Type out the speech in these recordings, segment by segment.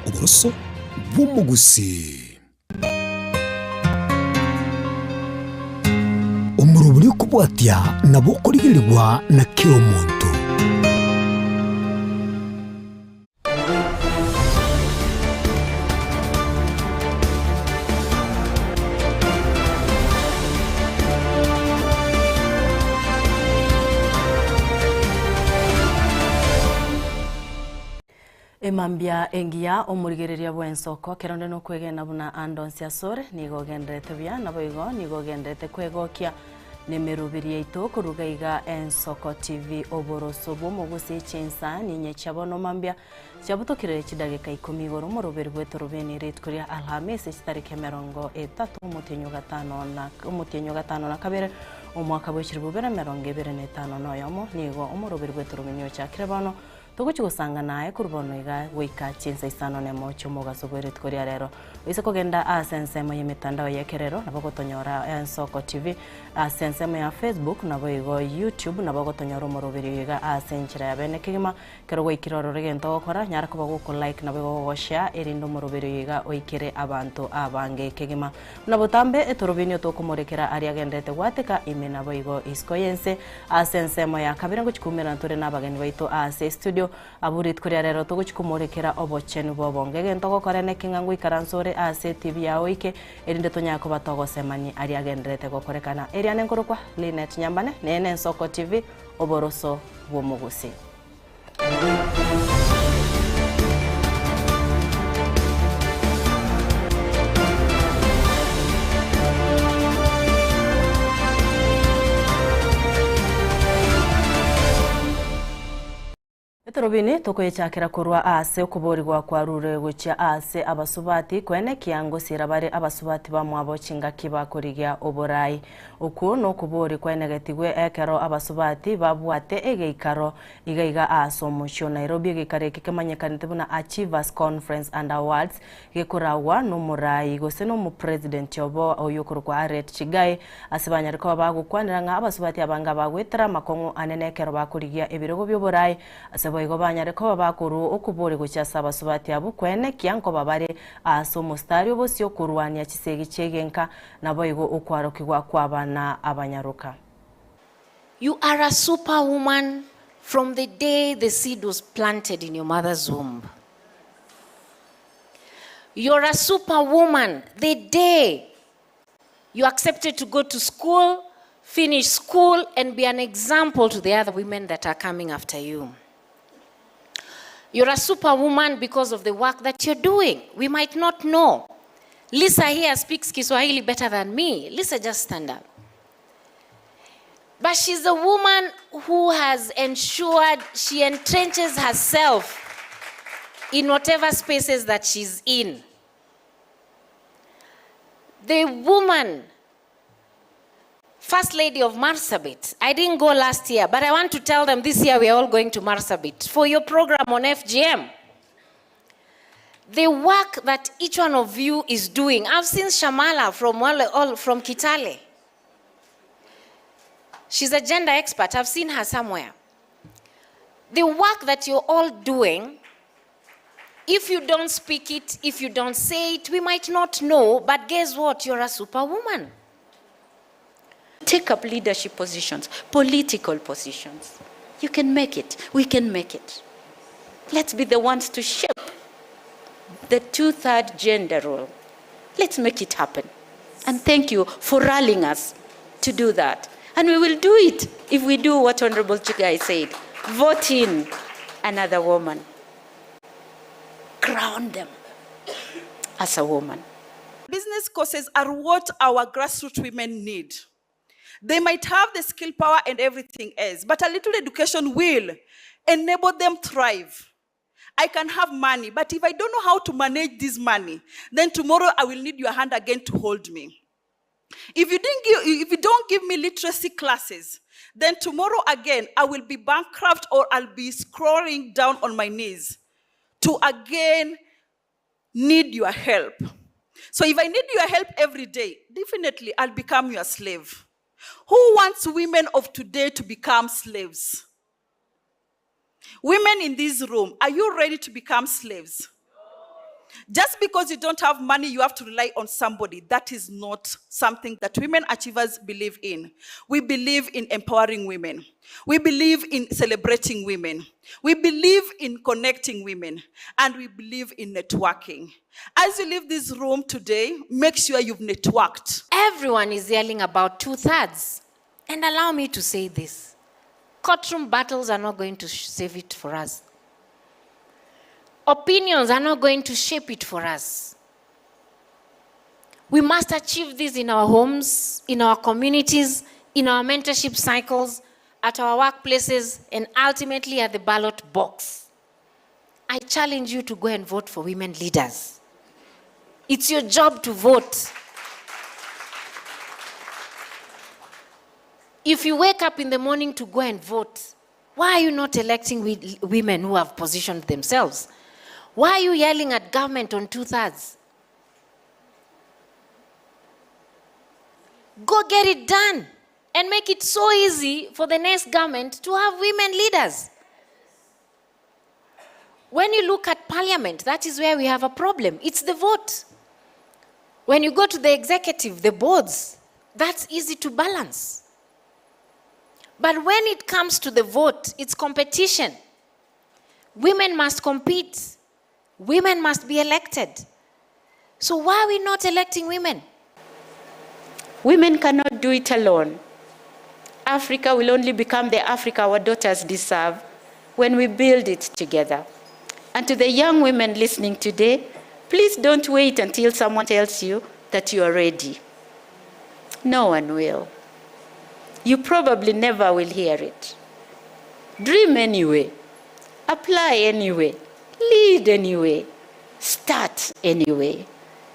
uburoso bw'umugusi. Umuruburi kubwatya nabo kurigirirwa na kiro muntu. Emambia engia omurigereria bwa Ensoko keronde no kwegena buna andonsia sore nigo gendrete bya nabo igo nigo gendrete kwegokia nemerubiri yaito kuruga iga Ensoko TV oboroso bwo mugusi chinsa ninye chabono mambia chabutokire chidagika 10 igoro mu rubiri rwa Etorobini ritkuria Alhamisi tariki 30 umutenyo gatano na kabere umwaka wa 2025 noyomo nigo umurubiri rwa Etorobini chakire bano tuguchigusanga naye kurubono iga wika chinsa isano nemo cyumugaso gweretkoria rero wise kugenda asensemo yemitandao yekerero nabo gotonyora Ensoko TV asensemo ya Facebook nabo igo YouTube nabo gotonyora umurubiri iga asenchira ya bene kigima kero gwikiroro regento gukora nyara kuba guko like nabo go share erindo umurubiri iga oikire abantu abange kigima nabo tambe Etorobini tokumurekera ari agendete gwateka ime nabo igo iskoyense asensemo ya kabire nguchikumira ntore nabageni baito ase studio aburit kuria rero tuguchikumurekera obochenu bobonge ntoko korene kingangu ikaransore ase TV ya oike erinde tonyako batogo semani ari agendrete gokorekana eriane ngorokwa Linet Nyambane nene Ensoko TV oboroso bwomugusi. Etorobini tokoyechakira kurwa ase okuborirwa kwa rure gucha ase abasubati kwene kiango sirabare abasubati bamwabo chinga kiba kurigia oborai uku no kubori kwene getigwe ekero abasubati babwate egeikaro igaiga aso musho Nairobi gikare kikemanyekanite buna Achievers Conference and Awards gekurawa no murai gose no mu president yobo oyukurwa Aret Chigai asibanyariko bagukwanira nga abasubati abanga bagwetera makongo anene ekero bakurigia ebirogo byoborai igo banyareko bakuru okubori gucyasa abasubati abo kwene kianko babare aso mustari obosyo kurwania kisegi chegenka nabo igo okwarokigwa kwabana abanyaruka. You are a superwoman from the day the seed was planted in your mother's womb. You're a superwoman the day you accepted to go to school, finish school, and be an example to the other women that are coming after you. You're a superwoman because of the work that you're doing. We might not know. Lisa here speaks Kiswahili better than me. Lisa, just stand up. But she's a woman who has ensured she entrenches herself in whatever spaces that she's in. The woman, First Lady of Marsabit. I didn't go last year, but I want to tell them this year we are all going to Marsabit for your program on FGM. The work that each one of you is doing. I've seen Shamala from Kitale. She's a gender expert. I've seen her somewhere. The work that you're all doing, if you don't speak it, if you don't say it, we might not know, but guess what? You're a superwoman. Take up leadership positions, political positions. You can make it. We can make it. Let's be the ones to shape the 2/3 gender role. Let's make it happen. And thank you for rallying us to do that. And we will do it if we do what Honorable Chigai said. Vote in another woman. Crown them as a woman. Business courses are what our grassroots women need. They might have the skill, power, and everything else, but a little education will enable them thrive. I can have money, but if I don't know how to manage this money, then tomorrow I will need your hand again to hold me. If you don't give me literacy classes, then tomorrow again I will be bankrupt or I'll be scrolling down on my knees to again need your help. So if I need your help every day, definitely I'll become your slave. Who wants women of today to become slaves? Women in this room, are you ready to become slaves? Just because you don't have money, you have to rely on somebody. That is not something that women achievers believe in. We believe in empowering women. We believe in celebrating women. We believe in connecting women. And we believe in networking. As you leave this room today, make sure you've networked. Everyone is yelling about 2/3. And allow me to say this. Courtroom battles are not going to save it for us. Opinions are not going to shape it for us. We must achieve this in our homes, in our communities, in our mentorship cycles, at our workplaces, and ultimately at the ballot box. I challenge you to go and vote for women leaders. It's your job to vote. If you wake up in the morning to go and vote, why are you not electing women who have positioned themselves? Why are you yelling at government on 2/3? Go get it done and make it so easy for the next government to have women leaders. When you look at parliament, that is where we have a problem. It's the vote. When you go to the executive, the boards, that's easy to balance. But when it comes to the vote, it's competition. Women must compete. Women must be elected. So why are we not electing women? Women cannot do it alone. Africa will only become the Africa our daughters deserve when we build it together. And to the young women listening today, please don't wait until someone tells you that you are ready. No one will. You probably never will hear it. Dream anyway. Apply anyway. Lead anyway. Start anyway.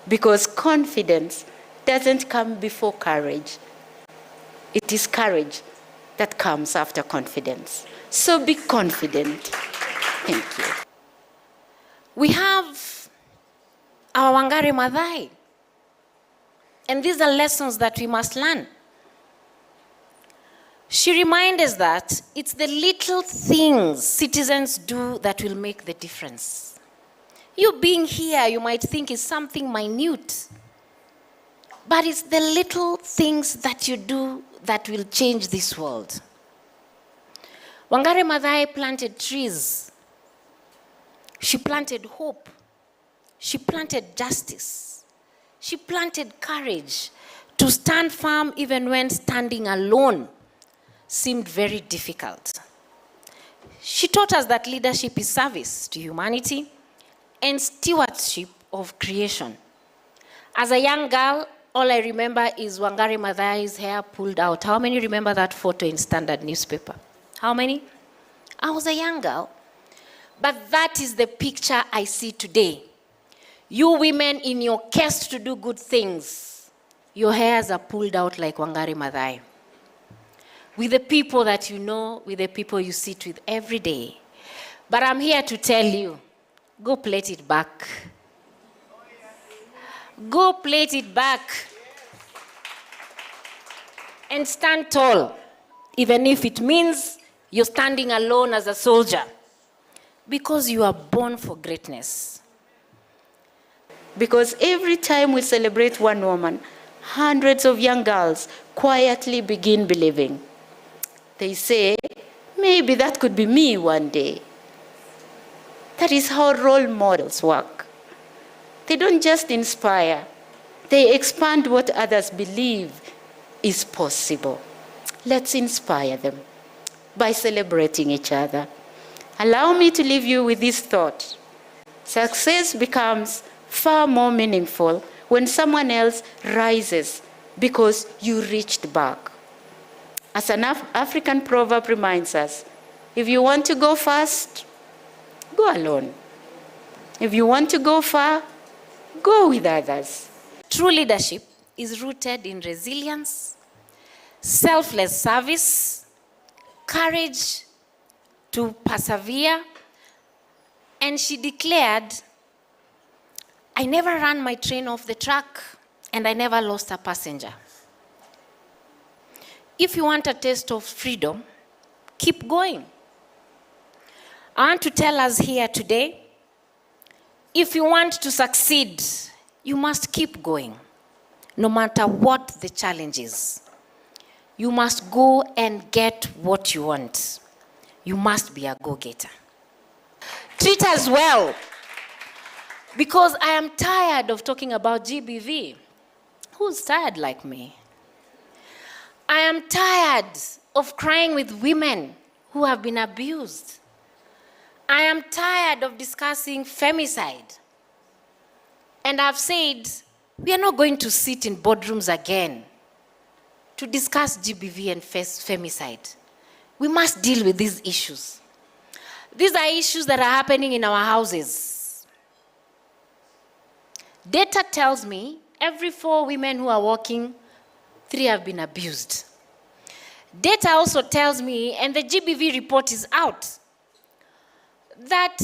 Because confidence doesn't come before courage. It is courage that comes after confidence. So be confident. Thank you. We have our Wangari Maathai. And these are lessons that we must learn. She reminds us that it's the little things citizens do that will make the difference. You being here, you might think is something minute, but it's the little things that you do that will change this world. Wangari Maathai planted trees. She planted hope. She planted justice. She planted courage to stand firm even when standing alone seemed very difficult. She taught us that leadership is service to humanity and stewardship of creation. As a young girl, all I remember is Wangari Maathai's hair pulled out. How many remember that photo in Standard newspaper? How many? I was a young girl. But that is the picture I see today. You women in your quest to do good things, your hairs are pulled out like Wangari Maathai. With the people that you know, with the people you sit with every day. But I'm here to tell you, go plait it back. Go plait it back. And stand tall, even if it means you're standing alone as a soldier. Because you are born for greatness. Because every time we celebrate one woman, hundreds of young girls quietly begin believing. They say, maybe that could be me one day. That is how role models work. They don't just inspire, they expand what others believe is possible. Let's inspire them by celebrating each other. Allow me to leave you with this thought. Success becomes far more meaningful when someone else rises because you reached back. As an African proverb reminds us, if you want to go fast, go alone. If you want to go far, go with others. True leadership is rooted in resilience, selfless service, courage to persevere. And she declared, I never ran my train off the track and I never lost a passenger. If you want a taste of freedom, keep going. I want to tell us here today, If you want to succeed, you must keep going, no matter what the challenge is. You must go and get what you want. You must be a go-getter. Treat us well, because I am tired of talking about GBV. Who's tired like me? I am tired of crying with women who have been abused. I am tired of discussing femicide. And I've said, we are not going to sit in boardrooms again to discuss GBV and femicide. We must deal with these issues. These are issues that are happening in our houses. Data tells me every 4 women who are working, 3 have been abused. Data also tells me, and the GBV report is out, that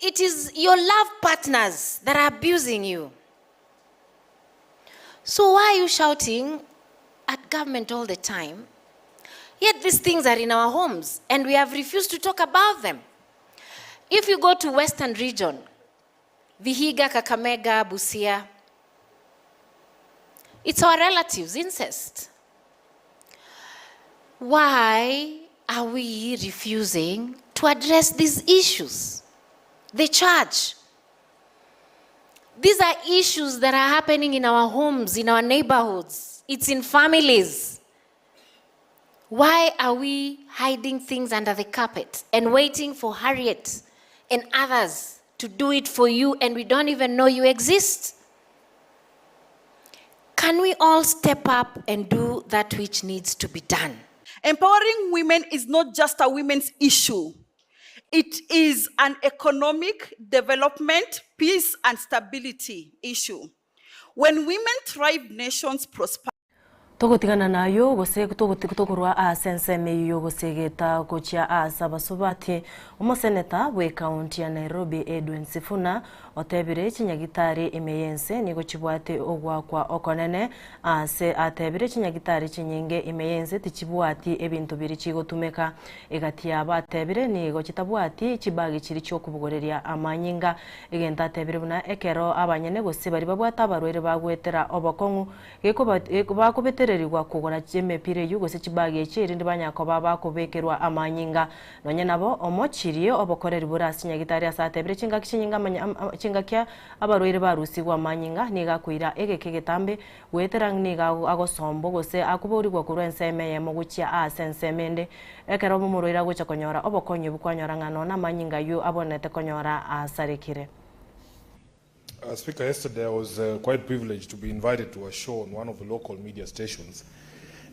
it is your love partners that are abusing you. So why are you shouting at government all the time? Yet these things are in our homes, and we have refused to talk about them. If you go to Western region, Vihiga, Kakamega, Busia, it's our relatives, incest. Why are we refusing to address these issues? The church. These are issues that are happening in our homes, in our neighborhoods. It's in families. Why are we hiding things under the carpet and waiting for Harriet and others to do it for you, and we don't even know you exist? Can we all step up and do that which needs to be done? Empowering women is not just a women's issue. It is an economic development, peace, and stability issue. When women thrive, nations prosper. Togotigana nayo gose togotigurwa asenseme yo gosegeta gochia asabasubati umuseneta we county ya Nairobi Edwin Sifuna otebire chinyagitari imeyense nigo chibwate ogwa kwa okonene ase atebire chinyagitari chinyinge imeyense tichibwati ebintu biri chigotumeka egati abatebire nigo chitabwati chibagi chiri cyo kubugoreria amanyinga egenta atebire buna ekero abanyene gose bari babwata barwere bagwetera obokongu geko bakubetererwa kugora chemepire yugo se chibagi chiri ndibanyako baba kubekerwa amanyinga nonye nabo omochirie obokoreri burasi nyagitari asatebire chinga kinyinga chingakia abarwere barusigwa amanyinga niga kuira egekegetambe weterang niga agosombo gose akuburirwa kurwenseme yemo guchia asensemende ekero mumurwira gucha konyora obokonyo bukwanyora ngano na manyinga yu abonete konyora asarikire. Speaker, yesterday I was quite privileged to be invited to a show on one of the local media stations.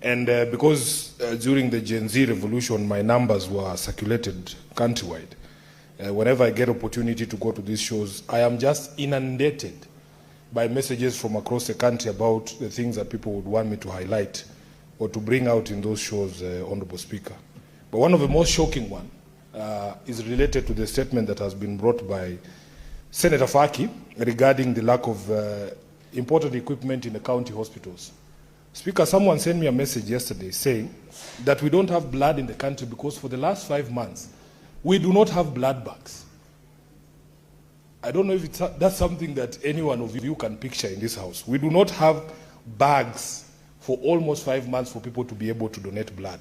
And because during the Gen Z revolution, my numbers were circulated countrywide. Whenever I get opportunity to go to these shows, I am just inundated by messages from across the country about the things that people would want me to highlight or to bring out in those shows, Honorable Speaker. But one of the most shocking one is related to the statement that has been brought by Senator Faki regarding the lack of imported equipment in the county hospitals. Speaker, someone sent me a message yesterday saying that we don't have blood in the country because for the last 5 months, we do not have blood bags. I don't know if that's something that any one of you can picture in this house. We do not have bags for almost 5 months for people to be able to donate blood.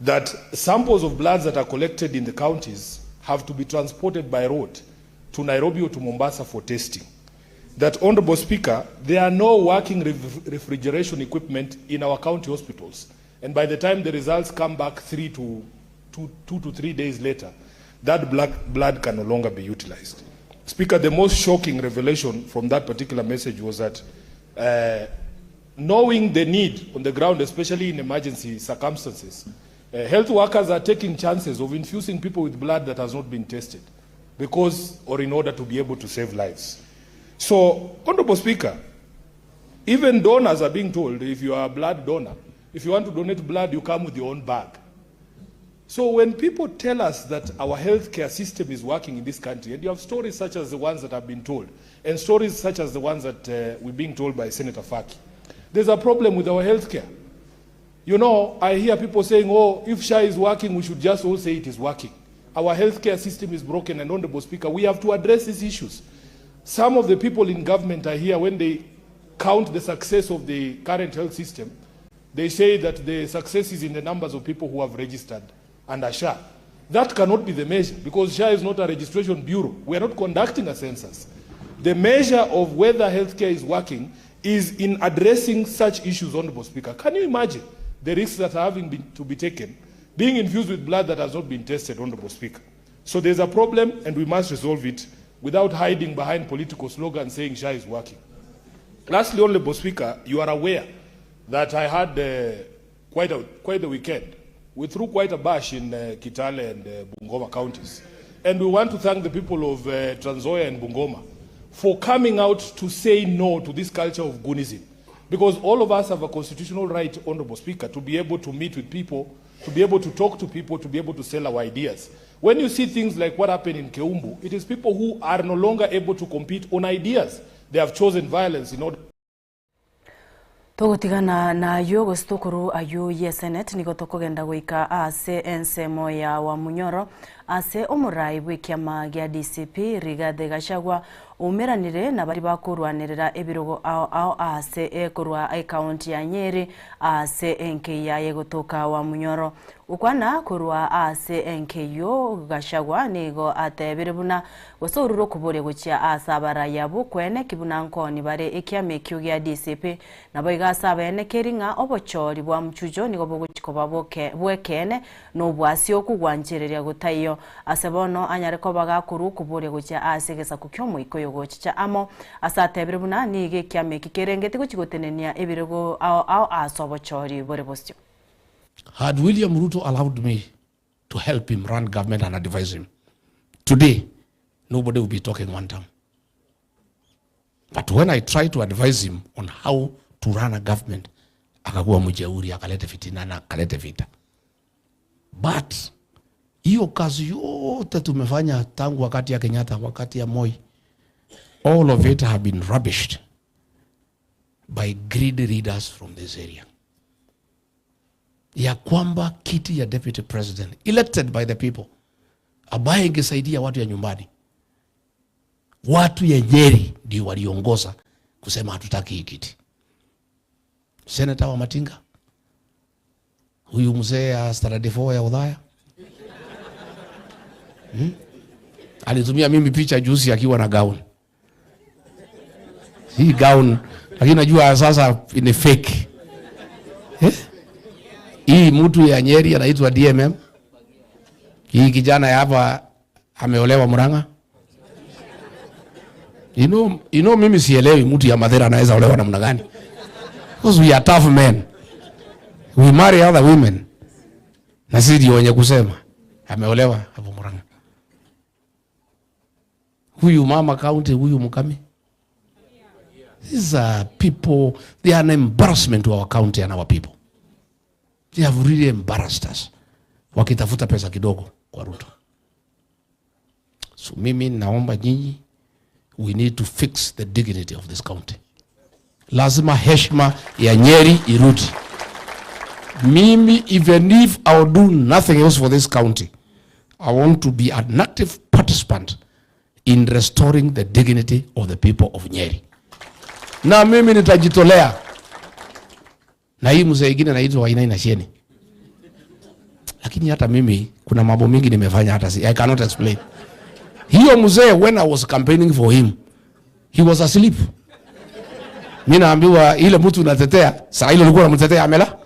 That samples of blood that are collected in the counties have to be transported by road to Nairobi or to Mombasa for testing. That, Honorable Speaker, there are no working refrigeration equipment in our county hospitals. And by the time the results come back 2 to 3 days later, that blood can no longer be utilized. Speaker, the most shocking revelation from that particular message was that knowing the need on the ground, especially in emergency circumstances, health workers are taking chances of infusing people with blood that has not been tested because or in order to be able to save lives. So, Honorable Speaker, even donors are being told, if you are a blood donor, if you want to donate blood, you come with your own bag. So when people tell us that our healthcare system is working in this country, and you have stories such as the ones that have been told, and stories such as the ones that we're being told by Senator Faki, there's a problem with our healthcare. You know, I hear people saying, oh, if SHA is working, we should just all say it is working. our healthcare system is broken, and Honorable Speaker, we have to address these issues. Some of the people in government are here when they count the success of the current health system. They say that the success is in the numbers of people who have registered under SHA. That cannot be the measure, because SHA is not a registration bureau. We are not conducting a census. The measure of whether healthcare is working is in addressing such issues, Honorable Speaker. Can you imagine the risks that are to be taken, being infused with blood that has not been tested, Honorable Speaker? So there's a problem, and we must resolve it without hiding behind political slogans saying SHA is working. Lastly, Honorable Speaker, you are aware that I had quite a weekend. We threw quite a bash in Kitale and Bungoma counties. And we want to thank the people of Trans Nzoia and Bungoma for coming out to say no to this culture of goonism. Because all of us have a constitutional right, Honorable Speaker, to be able to meet with people, to be able to talk to people, to be able to sell our ideas. When you see things like what happened in Keumbu, it is people who are no longer able to compete on ideas. They have chosen violence in order. Togotigana na yogo stokuru ayu yesenet niko tokogenda goika ase ensemo ya wa munyoro ase omurai bw'ikiama gya DCP Rigathi Gachagua umeranire na bari bakurwanirira ebirogo ao ase ekurwa account ya Nyeri ase enke ya yegotoka wa munyoro ukwana kurwa ase enke yo Gachagua nigo atebiribuna gosoruro kubore gucia asabara yabo kwene kibuna nkoni bare ekiame kyo gya DCP nabo igasa bene keringa obochori bwa mchujo nigo boguchikoba bwekene no bwasi okugwanjereria gutayo asebono anyareko bagakuru kubore gucia asegesa kukyomo ikoyo gochicha amo asatebiribuna nige kiame kikerengete guchigotenenia ebirego ao asobochori bore bostyo. Had William Ruto allowed me to help him run government and advise him, today, nobody will be talking one time. But when I try to advise him on how to run a government, akakuwa mujeuri, akalete fitina na akalete vita. But, hiyo kazi yote tumefanya tangu wakati ya Kenyatta, wakati ya Moi, all of it have been rubbished by greedy leaders from this area. Ya kwamba kiti ya deputy president elected by the people ambaye ingesaidia watu ya nyumbani, watu ya Nyeri ndio waliongoza kusema hatutaki hii kiti. Senator wa Matinga, huyu mzee ya Standard 4 ya Udhaya, alitumia mimi picha juzi akiwa na gown. Hii gown lakini najua sasa ni fake. Hii mtu ya Nyeri anaitwa DMM. Hii kijana hapa ameolewa Murang'a. You know mimi sielewi mtu ya Mathera anaweza olewa namna gani. Because we are tough men. We marry other women. Na sisi ndio wenye kusema ameolewa hapo Murang'a. Huyu mama county, huyu Mukami. These are people, they are an embarrassment to our county and our people. They have really embarrassed us. Wakitafuta pesa kidogo kwa Ruto. So mimi naomba nyinyi, we need to fix the dignity of this county. Lazima heshima ya Nyeri irudi. Mimi, even if I will do nothing else for this county, I want to be an active participant in restoring the dignity of the people of Nyeri. Na mimi nitajitolea. Na hii mzee ingine anaitwa Wainaina na Sheni. Lakini hata mimi kuna mambo mingi nimefanya hata I cannot explain. Hiyo mzee, when I was campaigning for him, he was asleep. Mimi naambiwa ile mtu unatetea, saa ile ulikuwa unamtetea amela.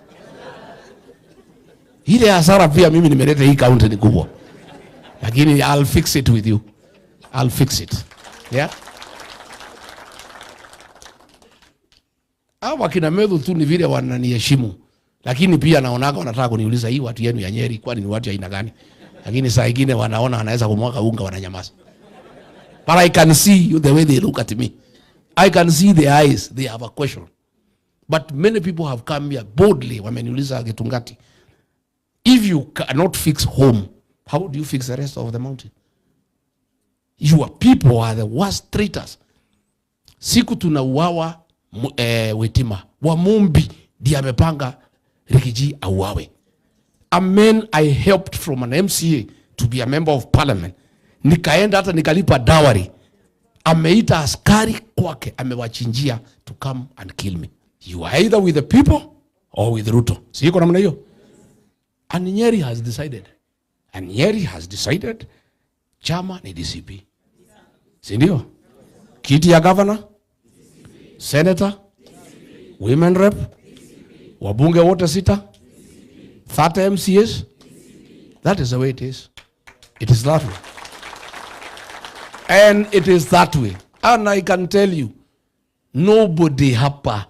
Ile hasara pia mimi nimeleta hii county ni kubwa. Lakini I'll fix it with you. I'll fix it. Yeah? Hawa kina Medhu tu ni vile wananiheshimu. Lakini pia naonaga wanataka kuniuliza hii watu yenu ya Nyeri kwani ni watu ya aina gani? Lakini saa nyingine wanaona anaweza kumwaga unga wananyamaza. But I can see the way they look at me. I can see the eyes, they have a question. But many people have come here boldly wameniuliza Gitungati. If you cannot fix home, how do you fix the rest of the mountain? Your people are the worst traitors. Siku tunauawa Wetima, Wamumbi ndiye amepanga Rigiji auawe. A man I helped from an MCA to be a member of parliament. Nikaenda hata nikalipa dowry. Ameita askari kwake, amewachinjia to come and kill me. You are either with the people or with Ruto. Siko namna hiyo. And Nyeri has decided chama ni DCP. Si ndio? Kiti ya governor, senator, women rep, wabunge wote 6, 30 MCAs. That is the way it is. It is that way. And it is that way. And I can tell you, nobody hapa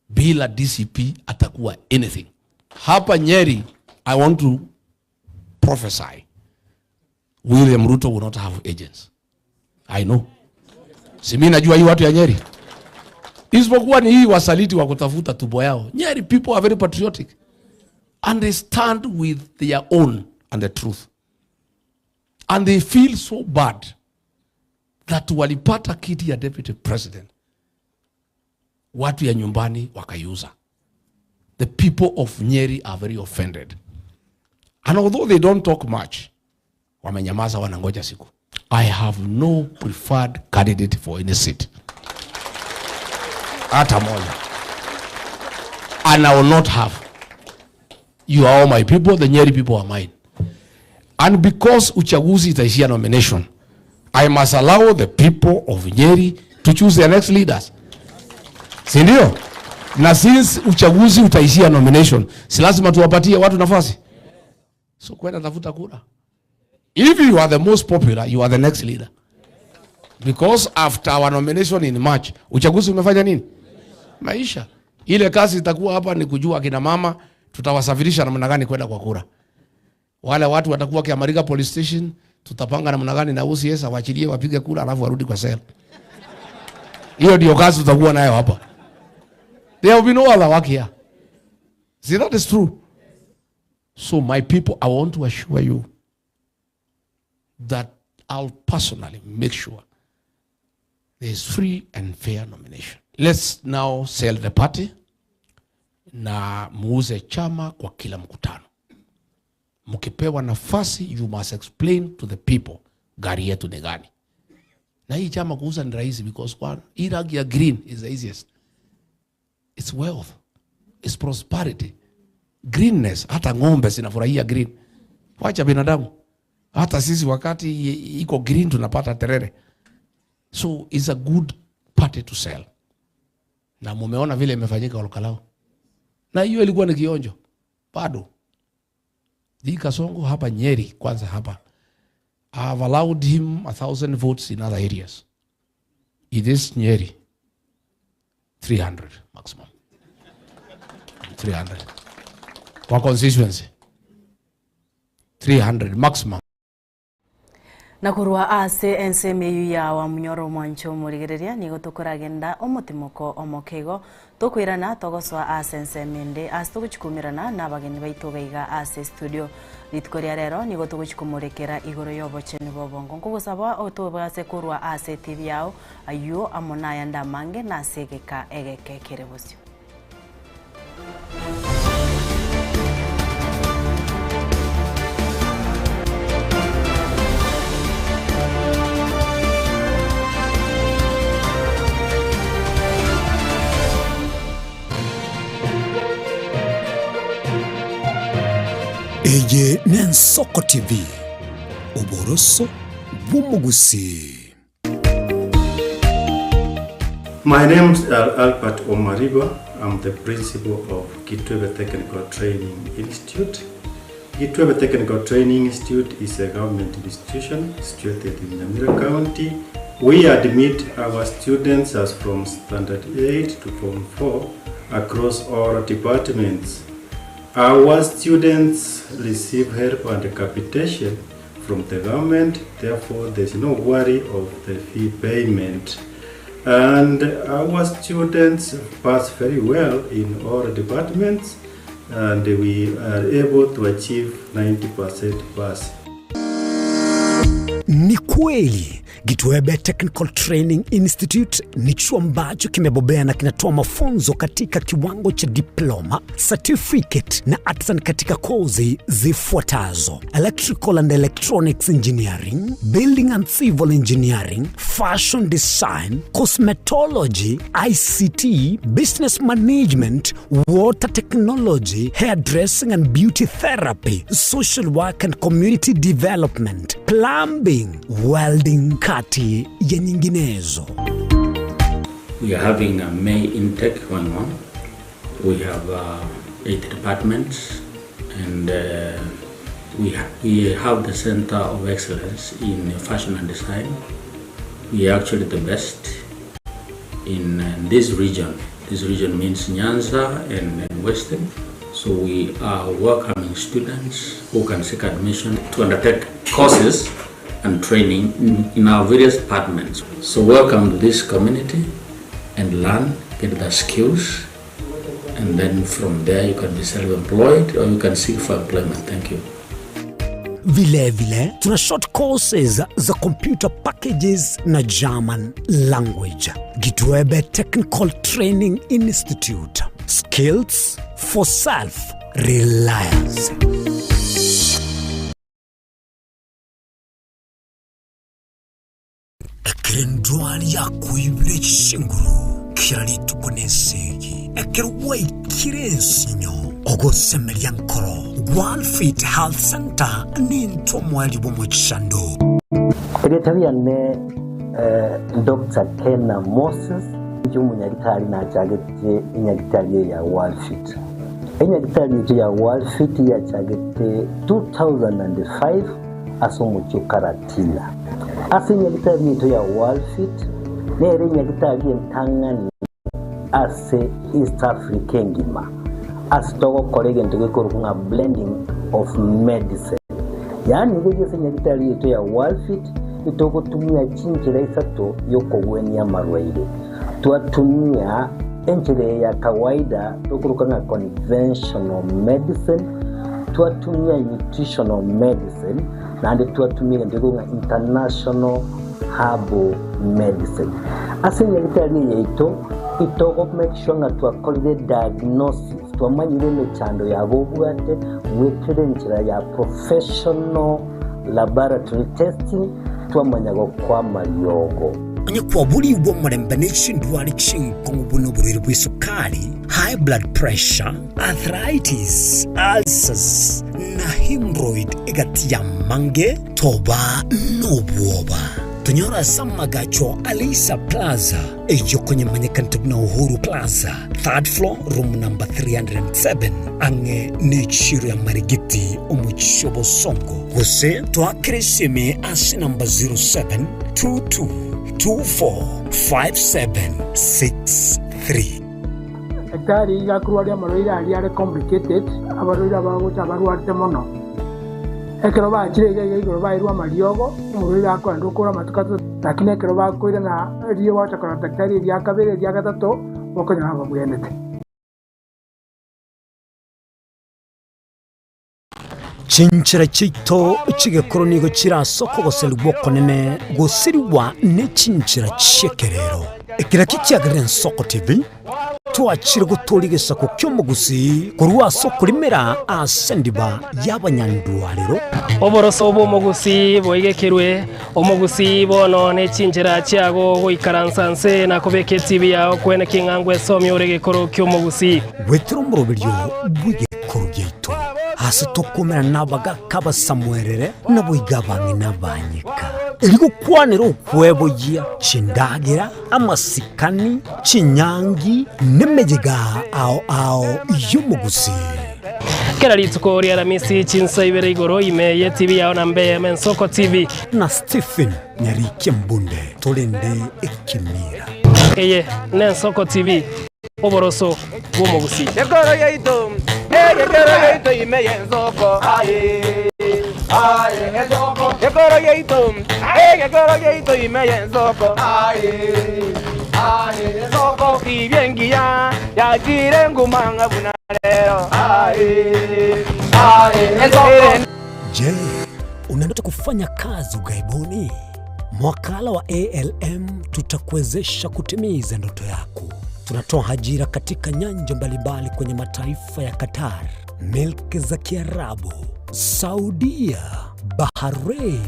bila DCP atakuwa anything. Hapa Nyeri, I want to prophesy. William Ruto will not have agents. I know. Si mimi najua hii watu ya Nyeri. Isipokuwa ni hii wasaliti wa kutafuta tubo yao. Nyeri people are very patriotic. And they stand with their own and the truth. And they feel so bad that walipata kiti ya deputy president. Watu ya nyumbani wakayuza. The people of Nyeri are very offended. And although they don't talk much, wamenyamaza wanangoja siku. I have no preferred candidate for any seat. Hata moja. And I will not have. You are all my people, the Nyeri people are mine. And because uchaguzi itaishia nomination, I must allow the people of Nyeri to choose their next leaders. Si ndio? Na since uchaguzi utaishia nomination, si lazima tuwapatie watu nafasi. So kwenda tafuta kura. If you are the most popular, you are the next leader. Because after our nomination in March, uchaguzi umefanya nini? Maisha. Ile kazi itakuwa hapa ni kujua kina mama tutawasafirisha namna gani kwenda kwa kura. Wale watu watakuwa Kiamarika police station, tutapanga namna gani na OCS awaachilie wapige kura alafu warudi kwa cell. Hiyo ndio kazi tutakuwa nayo hapa. There will be no other work here. See, that is true. So my people, I want to assure you that I'll personally make sure there is free and fair nomination. Let's now sell the party na muuze chama kwa kila mkutano. Mkipewa nafasi, you must explain to the people gari yetu ni gani. Na hii chama kuuza ni rahisi because one, hii rangi ya green is the easiest. It's wealth. It's prosperity. Greenness, hata ng'ombe zinafurahia green. Wacha binadamu. Hata sisi wakati iko green tunapata terere. So it's a good party to sell. Na mumeona vile imefanyika Olkalao. Na hiyo ilikuwa ni kionjo. Bado. Dika Songo hapa Nyeri kwanza hapa. I have allowed him 1,000 votes in other areas. It is Nyeri. 300 maximum. 300. Kwa constituency. 300 maximum. Nakurwa ase ensemeyu ya wa munyoro mwancho murigereria nigo tukuragenda omutimuko omokego tukwirana togoswa ase ensemende ase tuguchikumirana n'abageni baitu gaiga ase studio litkoria rero nigo tuguchikumurekera igoro yobocheni bobongo nkugusaba otubase kurwa ase TV yao ayo amonaya ndamange na segeka egeke kerebosyo. Eye ni Ensoko TV, uboroso bw'umugusi. My name is Albert Omariba. I'm the principal of Kitwebe Technical Training Institute. Kitwebe Technical Training Institute is a government institution situated in Nyamira County. We admit our students as from Standard 8 to Form 4 across all departments. Our students receive help and capitation from the government, therefore there is no worry of the fee payment. And our students pass very well in all departments, and we are able to achieve 90% pass. Ni kweli Gitwebe Technical Training Institute ni chuo ambacho kimebobea na kinatoa mafunzo katika kiwango cha diploma, certificate na artisan katika kozi zifuatazo: Electrical and Electronics Engineering, Building and Civil Engineering, Fashion Design, Cosmetology, ICT, Business Management, Water Technology, Hairdressing and Beauty Therapy, Social Work and Community Development, Plumbing, Welding, kati ya nyinginezo. We are having a May intake going on. We have 8 departments, and we have the Center of Excellence in Fashion and Design. We are actually the best in this region. This region means Nyanza and Western. So we are welcoming students who can seek admission to undertake courses and training in our various departments. So welcome to this community and learn, get the skills, and then from there you can be self-employed or you can seek for employment. Thank you. Vile tuna short courses za computer packages na German language. Gitwebe Technical Training Institute. Skills for self-reliance. Ekerendwali ya kuibire chinguru kirali tukonesegi ekerwa ikirensinyo ogosemelia nkoro One Fit Health Center ni ntomwali bomuchando Eretabia ne Dr. Kena Moses umunyagitari na chagete inyagitari ya One Fit. Inyagitari ya One Fit ya chagete 2005 asomucho karatila. Asinyagitari yetu ya One Fit nere nyagitari entangani ase East Africa ngima. Asitogo kolege ntugekoro kunga blending of medicine. Yani ngege nyagitari yetu ya One Fit itoko tumia chinjira isato yoko weni ya marwaile. Tuatumia enjire ya kawaida tukurukanga conventional medicine, tuatumia nutritional medicine, na ande tuatumia ndikunga international herbal medicine. Asinya itali yeito itoko make sure nga tuakolide diagnosis, tuamanyire mechando ya bobwate mwekere njira ya professional laboratory testing, tuamanyago kwa mayogo. Anye kwa buli uwa mrembane chindwali chinko mbuno buriri bwisukari, high blood pressure, arthritis, ulcers, na hemorrhoid egati ya mange, toba nobuoba. Tunyora samagacho Alisa Plaza, ejo kwenye manyekantu na Uhuru Plaza, 3rd floor, room number 307, ange nichiru ya marigiti omuchishobo songo. Kuse tuakirisime asi number 0722245763. Ekari ya kurwali amaroira ali complicated, abaroira bagocha barwarte mono. Ekero bakire igoro bairwa mariogo, umuroira akwanda ukora matukato, lakini ekero bakoira na riyo wacha kana daktari ya kabere ya gatatu bokonya aba bwenete. Chinchira chito chigekoro nigo chirasoko goselwa konene gosiriwa ne chinchira chekerero. Ekira kikiagarira Ensoko TV twachire gutorigesa ku kyomugusi kurwa soko limera asendiba y'abanyandwariro oboroso bomugusi boigekerwe omugusi bono ne chinjira cyago goikaransanse na kubeke TV yawo kwene kingangwe somye uregekoro kyomugusi wetero murobiryo bwigekoro gyeito hasi tokomera nabaga kaba Samuelere naboigabanye nabanyika Eligo kwanero ukwebogia chindagira amasikani chinyangi nemejega ao yumugusi kera litsuko ria ramisi chinsa ibere igoro ime TV yawo nambe Ensoko TV na Stephen Nyarike Mbunde tolende ekimira eye Ensoko TV oboroso bw'umugusi ekoro yeito ime Ensoko aye Ensoko ekoro yeito ime Ensoko Ensoko ibyengia yakire ngumanga bunalero Je, unandoto kufanya kazi ugaibuni? Mwakala wa ALM tutakuwezesha kutimiza ndoto yako. Tunatoa ajira katika nyanja mbalimbali kwenye mataifa ya Qatar, Milki za Kiarabu, Saudia, Bahrain,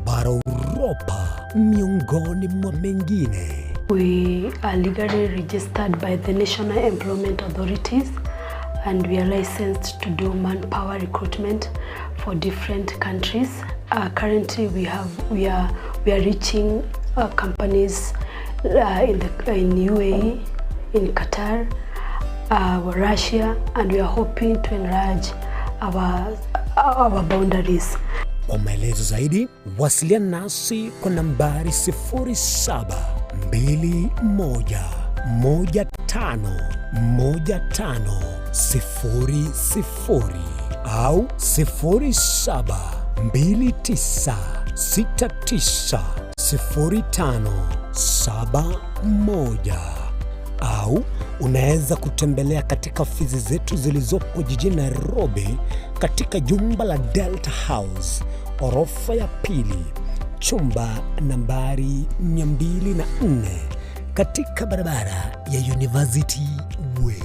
bara Europa, miongoni mwa mengine. We are legally registered by the National Employment Authorities and we are licensed to do manpower recruitment for different countries. Currently we are reaching companies in UAE, in Qatar, Russia, and we are hoping to enlarge our boundaries. Kwa maelezo zaidi, wasiliana nasi kwa nambari 0721151500 au 0729690571 au unaweza kutembelea katika ofisi zetu zilizopo jijini Nairobi katika jumba la Delta House, orofa ya pili, chumba nambari 204 katika barabara ya University Way.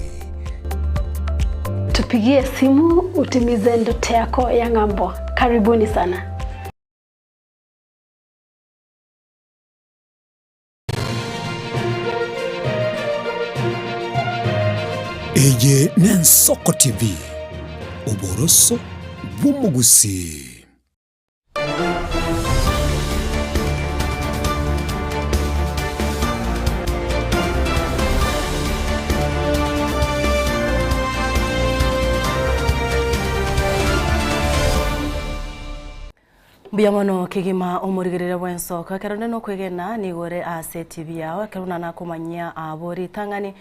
Tupigie simu utimize ndoto yako ya ng'ambo. Karibuni sana. Eye Ensoko TV, uboroso bw'umugusi. Biamono kigima omurigirire bw'Ensoko kerone no kwegena nigore ase TV yawe keruna nakumanyia abori tangani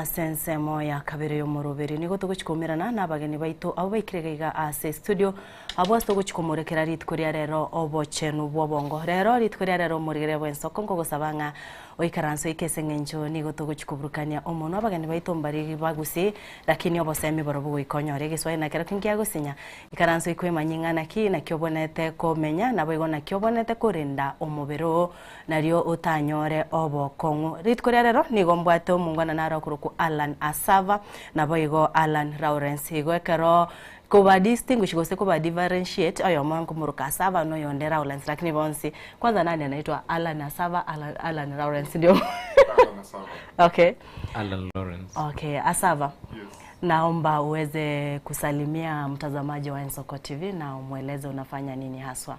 sensemo ya kabere yo moroberi nigo tuguchikomerana n'abageni baito abo baikirega ase studio abo tuguchikomorekera ritkoria rero obochenu bwobongo rero ritkoria rero murigire bw'Ensoko ngo gusabanga oikaranso ikesengenjo nigo tuguchikuburukania omono abageni baito mbari bagusi lakini obosemi borobo ikonyore giswaye na kera kingia gusinya ikaranso ikwemanyingana ki na kyobonete komenya nabo igona kyobonete kurinda omubero nario utanyore obokongu ritkoria rero nigo mbwate omungwana naro ku Alan Asava na boigo Alan Lawrence igwekero kuba distinguish gose kuba differentiate ayo mwangu muruka Asava no yonde Lawrence lakini bonsi kwanza nani anaitwa Alan Asava Alan Lawrence ndio Alan Asava. Okay, Alan Lawrence. Okay, Asava. Yes. Naomba uweze kusalimia mtazamaji wa Ensoko TV na umweleze unafanya nini haswa.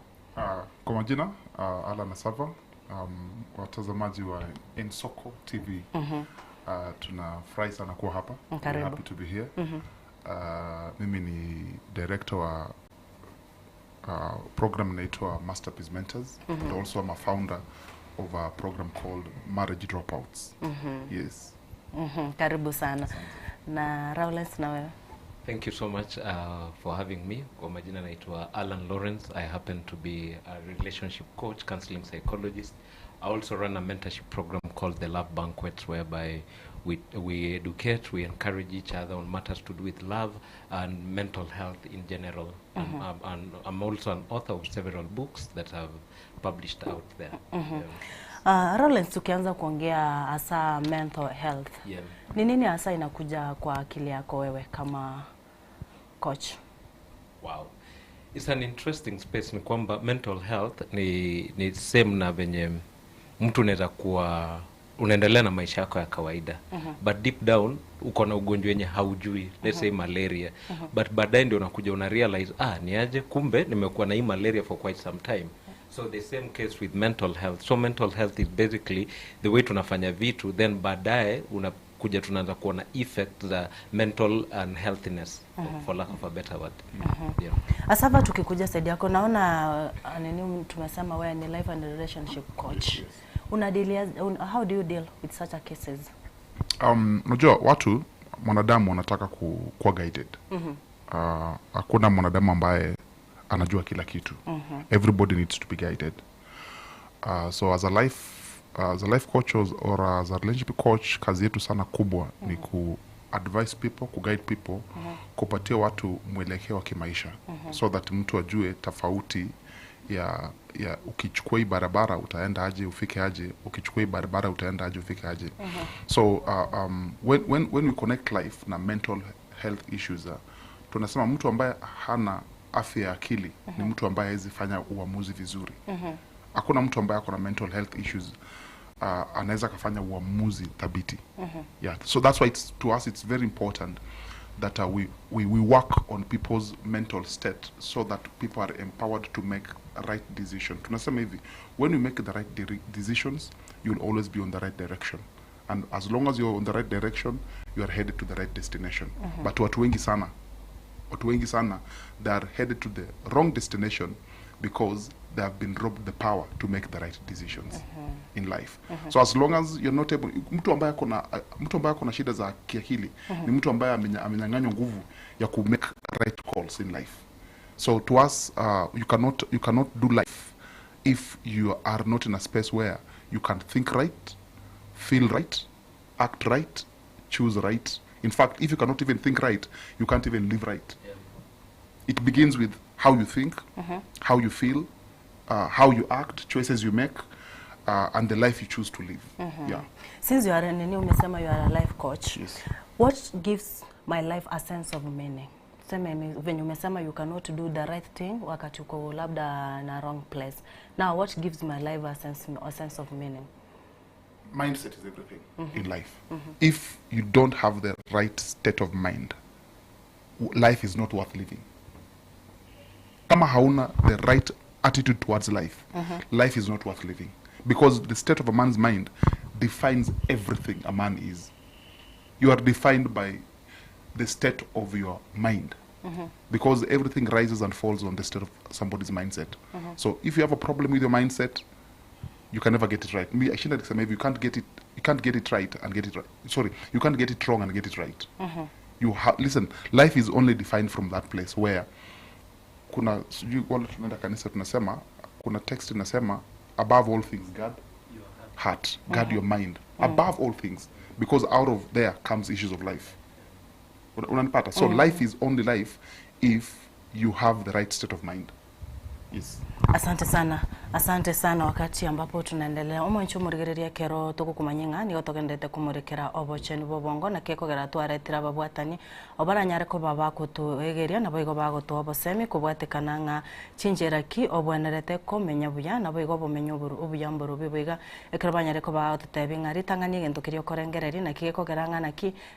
Kwa majina Alan Asava, watazamaji wa Ensoko TV. Tunafurahi sana kuwa hapa. We're happy to be here. Mimi ni director wa program inaitwa Masterpiece Mentors, and also I'm a founder of a program called Marriage Dropouts. Yes. Karibu sana. Na Lawrence na wewe? Thank you so much for having me. Kwa majina naitwa Alan Lawrence. I happen to be a relationship coach, counseling psychologist. I also run a mentorship program called the Love Banquets, whereby we educate, we encourage each other on matters to do with love and mental health in general. And I'm also an author of several books that have published out there. Lawrence, tukianza kuongea hasa mental health. Yeah. Ni nini hasa inakuja kwa akili yako wewe kama coach? Wow. It's an interesting space. Ni kwamba mental health ni same na venye mtu unaweza kuwa unaendelea na maisha yako ya kawaida. But deep down uko na ugonjwa wenye haujui, let's say malaria. But baadaye ndio unakuja una realize ni aje kumbe nimekuwa na hii malaria for quite some time. So the same case with mental health. So mental health is basically the way tunafanya vitu, then baadaye unakuja tunaanza kuona effect za mental and healthiness, for lack of a better word. Yeah. Asava, tukikuja saidi yako naona nini tumesema wewe ni life and relationship coach. Yes. How do you deal with such cases? Unajua watu mwanadamu wanataka kuwa guided. Hakuna mwanadamu ambaye anajua kila kitu. Everybody needs to be guided. So as a life coach or as a relationship coach, kazi yetu sana kubwa ni ku advise people, ku guide people, kupatia watu mwelekeo wa kimaisha, so that mtu ajue tofauti ya ukichukua hii barabara utaenda aje ufike aje, ukichukua hii barabara utaenda aje ufike aje. So when we connect life na mental health issues, tunasema mtu ambaye hana afya ya akili ni mtu ambaye hawezi fanya uamuzi vizuri. Hakuna mtu ambaye ako na mental health issues anaweza kufanya uamuzi thabiti. Yeah, so that's why to us it's very important that we work on people's mental state so that people are empowered to make a right decision. Tunasema hivi, when you make the right decisions, you'll always be on the right direction. And as long as you're on the right direction, you are headed to the right destination. But watu wengi sana, they are headed to the wrong destination because they have been robbed the power to make the right decisions in life. So as long as you're not able, mtu ambaye akona shida za kiakili ni mtu ambaye amenyang'anywa nguvu ya ku make right calls in life. So to us, you cannot do life if you are not in a space where you can think right, feel right, act right, choose right. In fact, if you cannot even think right, you can't even live right. It begins with how you think, how you feel, how you act, choices you make, and the life you choose to live. Yeah. Since you are umesema you are a life coach, yes. What gives my life a sense of meaning? When umesema you cannot do the right thing wakati uko labda na wrong place. Now what gives my life a sense of meaning? Mindset is everything in life. If you don't have the right state of mind, life is not worth living. Kama hauna the right attitude towards life, life is not worth living. Because the state of a man's mind defines everything a man is. You are defined by the state of your mind. Because everything rises and falls on the state of somebody's mindset. So if you have a problem with your mindset, you can never get it right. You can't get it right and get it right. Sorry, you can't get it wrong and get it right. Listen, life is only defined from that place where kuna wala tunaenda kanisa tunasema kuna text inasema above all things guard your heart, guard your mind, above all things, because out of there comes issues of life. Unanipata? So life is only life if you have the right state of mind. Yes. Asante sana wakati ambapo tunaendelea umoncho murigereria kero tukukumanyinga ni gotogendete kumurekera obocheni bobongo na keko gera twaretira babwatani obaranyare ko baba kutuegeria na boigo bagoto obosemi kubwatekana nga chinjeraki obwenerete komenya buya na boigo bomenyo obuyamboro bibiga ekero banyare ko ba tutebinga ritangani gento kirio korengereri na kiko geranga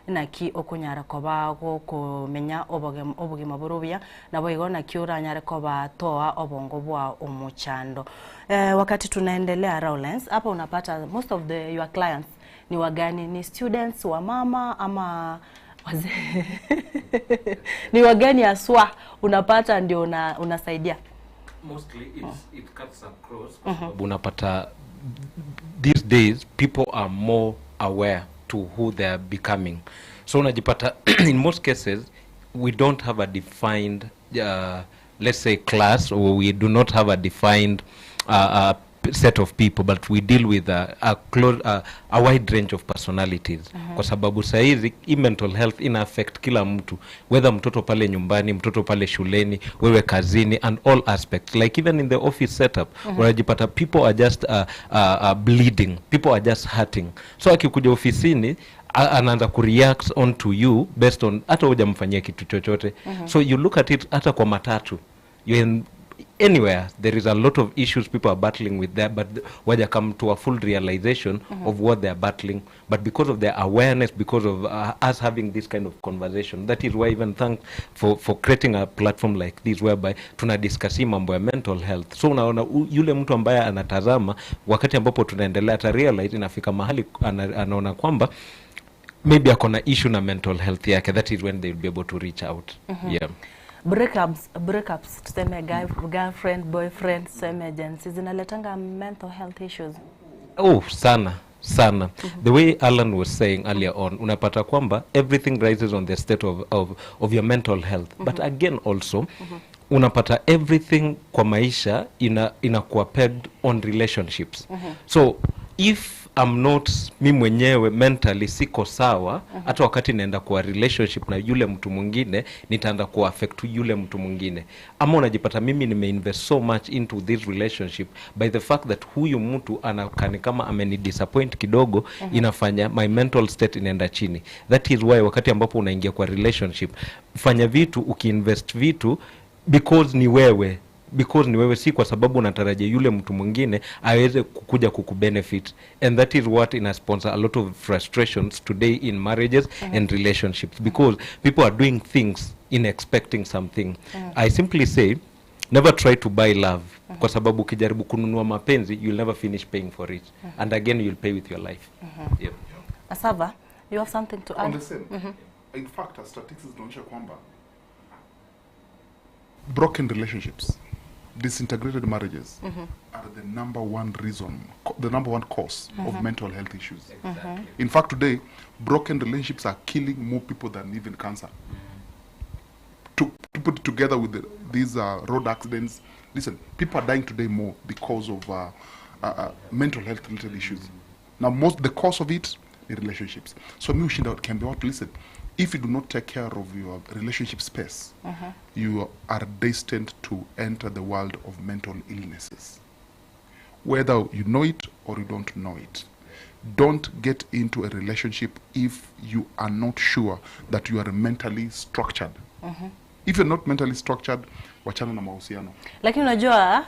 naki okunyara ko bago komenya obugima burubiya na boigo na kiuranyare ko ba toa obongo bwa umuchando. Wakati tunaendelea Rowlands, hapa unapata most of your clients ni wagani, ni students wa mama ama wazee? Ni wagani aswa unapata ndio unasaidia? Mostly it cuts across. Unapata these days people are more aware to who they are becoming. So unajipata in most cases we don't have a defined let's say class, or we do not have a defined set of people, but we deal with a wide range of personalities. Kwa sababu saizi mental health ina affect kila mtu, whether mtoto pale nyumbani, mtoto pale shuleni, wewe kazini, and all aspects, like even in the office setup unajipata people are just bleeding, people are just hurting. So akikuja ofisini anaanza kureact on to you based on hata hujamfanyia kitu chochote. So you look at it hata kwa matatu, anywhere there is a lot of issues people are battling with there, but waja come to a full realization of what they are battling. But because of their awareness, because of us having this kind of conversation, that is why even thank for creating a platform like this whereby tunadiscuss mambo ya mental health. So unaona yule mtu ambaye anatazama wakati ambapo tunaendelea ata realize inafika mahali anaona kwamba maybe akona issue na mental health yake, that is when they will be able to reach out. Yeah. Breakups tuseme girlfriend, boyfriend, tuseme agencies zinaletanga mental health issues. Sana. The way Alan was saying earlier on, unapata kwamba everything rises on the state of your mental health. But again also, unapata everything kwa maisha inakuwa pegged on relationships. So if I'm not, mi mwenyewe mentally siko sawa, hata wakati naenda kwa relationship na yule mtu mwingine nitaenda ku affect yule mtu mwingine. Ama unajipata mimi nimeinvest so much into this relationship, by the fact that huyu mtu anakani kama ameni disappoint kidogo, inafanya my mental state inaenda chini. That is why wakati ambapo unaingia kwa relationship, fanya vitu, ukiinvest vitu because ni wewe, si kwa sababu unatarajia yule mtu mwingine aweze kukuja kukubenefit. And that is what ina sponsor a lot of frustrations today in marriages and relationships, because people are doing things in expecting something. I simply say never try to buy love, kwa sababu ukijaribu kununua mapenzi you'll never finish paying for it, and again you'll pay with your life. Yep. Asava, you have something to add? On the same. In fact, statistics zinaonyesha kwamba broken relationships, disintegrated marriages are the number one reason, the number one cause of mental health issues. Exactly. In fact, today, broken relationships are killing more people than even cancer. To put it together with these road accidents, listen, people are dying today more because of mental health related issues. Now, the cause of it is relationships. So, me can be out to listen. If you do not take care of your relationship space, you are destined to enter the world of mental illnesses. Whether you know it or you don't know it. Don't get into a relationship if you are not sure that you are mentally structured. If you're not mentally structured, wachana na mahusiano. Lakini unajua,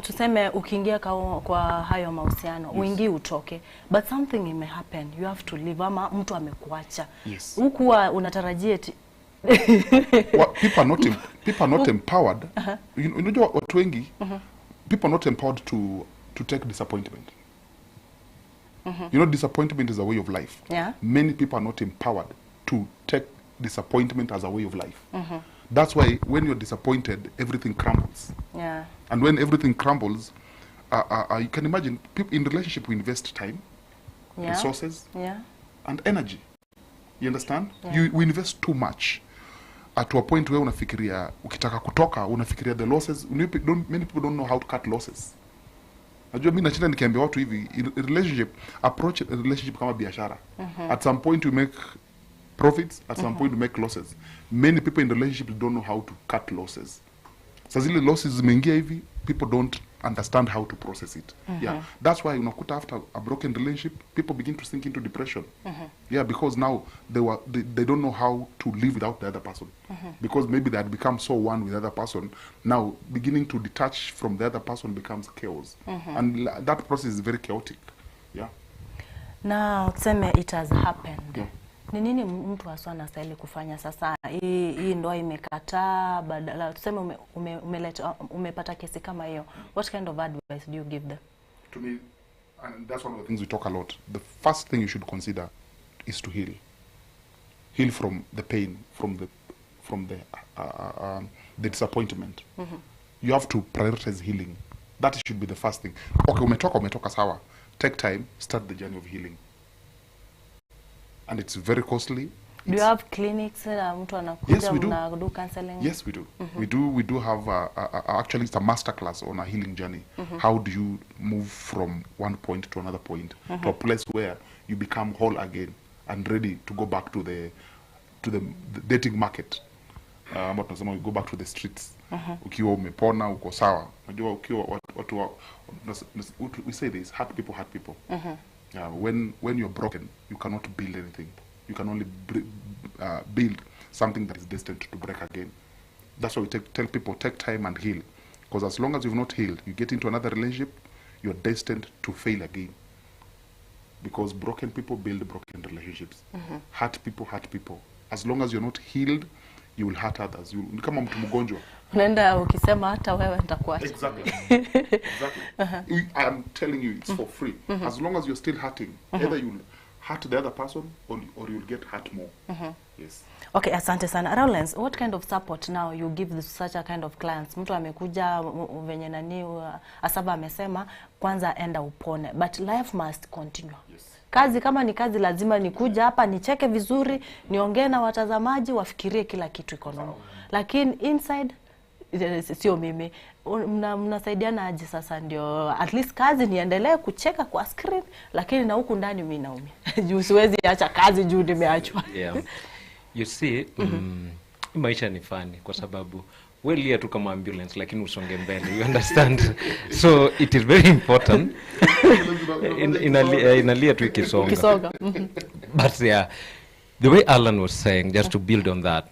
tuseme ukiingia kwa hayo mahusiano, uingie utoke. But something may happen, you have to leave, ama mtu amekuacha. Yes. Hukuwa unatarajia people are not empowered. Unajua watu wengi, people are not empowered to take disappointment. You know, disappointment is a way of life. Yeah. Many people are not empowered to take disappointment as a way of life. That's why when you're disappointed, everything crumbles. Yeah. And when everything crumbles, you can imagine, people in relationship, we invest time, resources, and energy. You understand? Yeah. We invest too much. To a point where unafikiria, ukitaka kutoka, unafikiria the losses. Many people don't know how to cut losses. Najua mimi nachina nikiambia watu hivi, approach a relationship kama biashara. At some point you make profits, at some point you make losses. Many people in the relationship don't know how to cut losses. Sasa zile losses zimeingia hivi, people don't understand how to process it. Yeah, that's why unakuta after a broken relationship, people begin to sink into depression. Yeah, because now they don't know how to live without the other person. Because maybe they had become so one with the other person, now beginning to detach from the other person becomes chaos. And that process is very chaotic. Yeah. Now, tuseme it has happened. Yeah. Ni nini mtu haswa anastahili kufanya sasa? Hii ndoa imekataa, badala tuseme umepata kesi kama hiyo. What kind of advice do you give them? To me, and that's one of the things we talk a lot. The first thing you should consider is to heal. Heal from the pain, from the disappointment. You have to prioritize healing. That should be the first thing. Okay, umetoka sawa. Take time, start the journey of healing. And it's very costly. Do you have clinics? Yes, we do. Do counseling? Yes, we do. We do have actually it's a masterclass on a healing journey. How do you move from one point to another point, to a place where you become whole again and ready to go back to the dating market. But you go back to the streets. Ukiwa umepona, uko sawa. Unajua ukiwa watu we say this, hurt people. Yeah, when you're broken, you cannot build anything. You can only build something that is destined to break again. That's why we tell people, take time and heal. Because as long as you've not healed, you get into another relationship, you're destined to fail again. Because broken people build broken relationships. Hurt people. As long as you're not healed, you will hurt others. Ni kama mtu mgonjwa. Unaenda ukisema hata wewe nitakuacha. Exactly. I am telling you, it's for free. As long as you're still hurting, either you'll hurt the other person or you'll get hurt more. Yes. Okay, asante sana. Rowlands, what kind of support now you give such a kind of clients? Mtu amekuja venye nani Asaba amesema kwanza enda upone, but life must continue. Yes. Kazi kama ni kazi lazima nikuja hapa nicheke vizuri, niongee na watazamaji wafikirie kila kitu iko normal. Lakini inside sio mimi. Mnasaidiana aje sasa ndio at least kazi niendelee kucheka kwa screen, lakini na huku ndani mimi naumia. Juu siwezi acha kazi juu nimeachwa. Yeah. You see, maisha ni funny kwa sababu wewe tu kama ambulance lakini usonge mbele, you understand? So it is very important inalia tu ikisonga. But yeah, the way Alan was saying, just to build on that,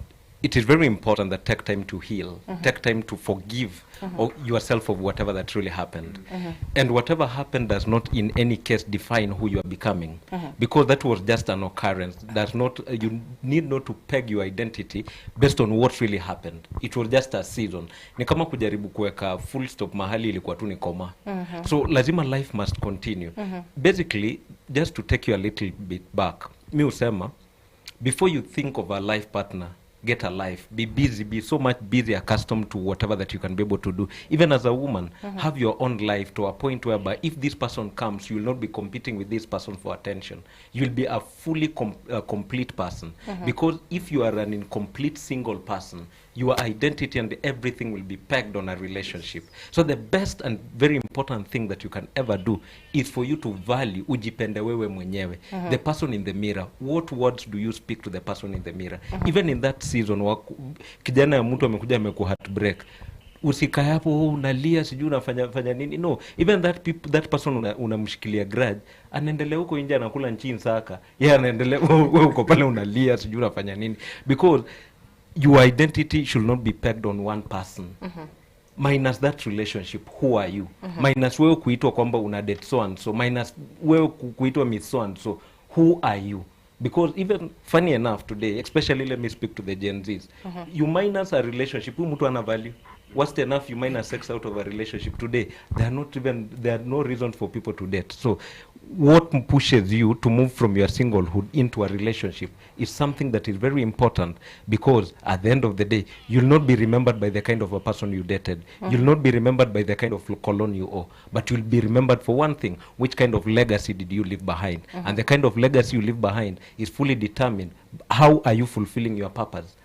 it is very important that take time to heal, take time to forgive yourself of whatever that really happened. And whatever happened does not in any case define who you are becoming. Because that was just an occurrence. Does not, you need not to peg your identity based on what really happened. It was just a season. Ni kama kujaribu kuweka full stop mahali ilikuwa tu ni koma. So lazima life must continue. Basically, just to take you a little bit back, mi usema, before you think of a life partner, get a life, be busy, be so much busy, accustomed to whatever that you can be able to do. Even as a woman, have your own life to a point whereby if this person comes, you will not be competing with this person for attention. You'll be a fully complete person. Because if you are an incomplete single person, your identity and everything will be pegged on a relationship. So the best and very important thing that you can ever do is for you to value ujipende wewe mwenyewe. The person in the mirror. What words do you speak to the person in the mirror? Even in that season, kijana ya mtu amekuja ameku heartbreak. Usikae hapo unalia sijui unafanya nini. No, even that person unamshikilia grudge, anaendelea huko nje anakula nchini saka. Yeye anaendelea wewe uko pale unalia sijui unafanya nini. Because your identity should not be pegged on one person. Minus that relationship, who are you? Minus wewe kuitwa kwamba una date so and so. Minus wewe kuitwa miss so and so. Who are you? Because even funny enough today, especially let me speak to the Gen Zs, you minus a relationship, who mtu ana value? Worst enough, you minus sex out of a relationship today. There are no reasons for people to date. So what pushes you to move from your singlehood into a relationship is something that is very important, because at the end of the day, you'll not be remembered by the kind of a person you dated. You'll not be remembered by the kind of cologne you owe, but you'll be remembered for one thing: which kind of legacy did you leave behind? And the kind of legacy you leave behind is fully determined. How are you fulfilling your purpose?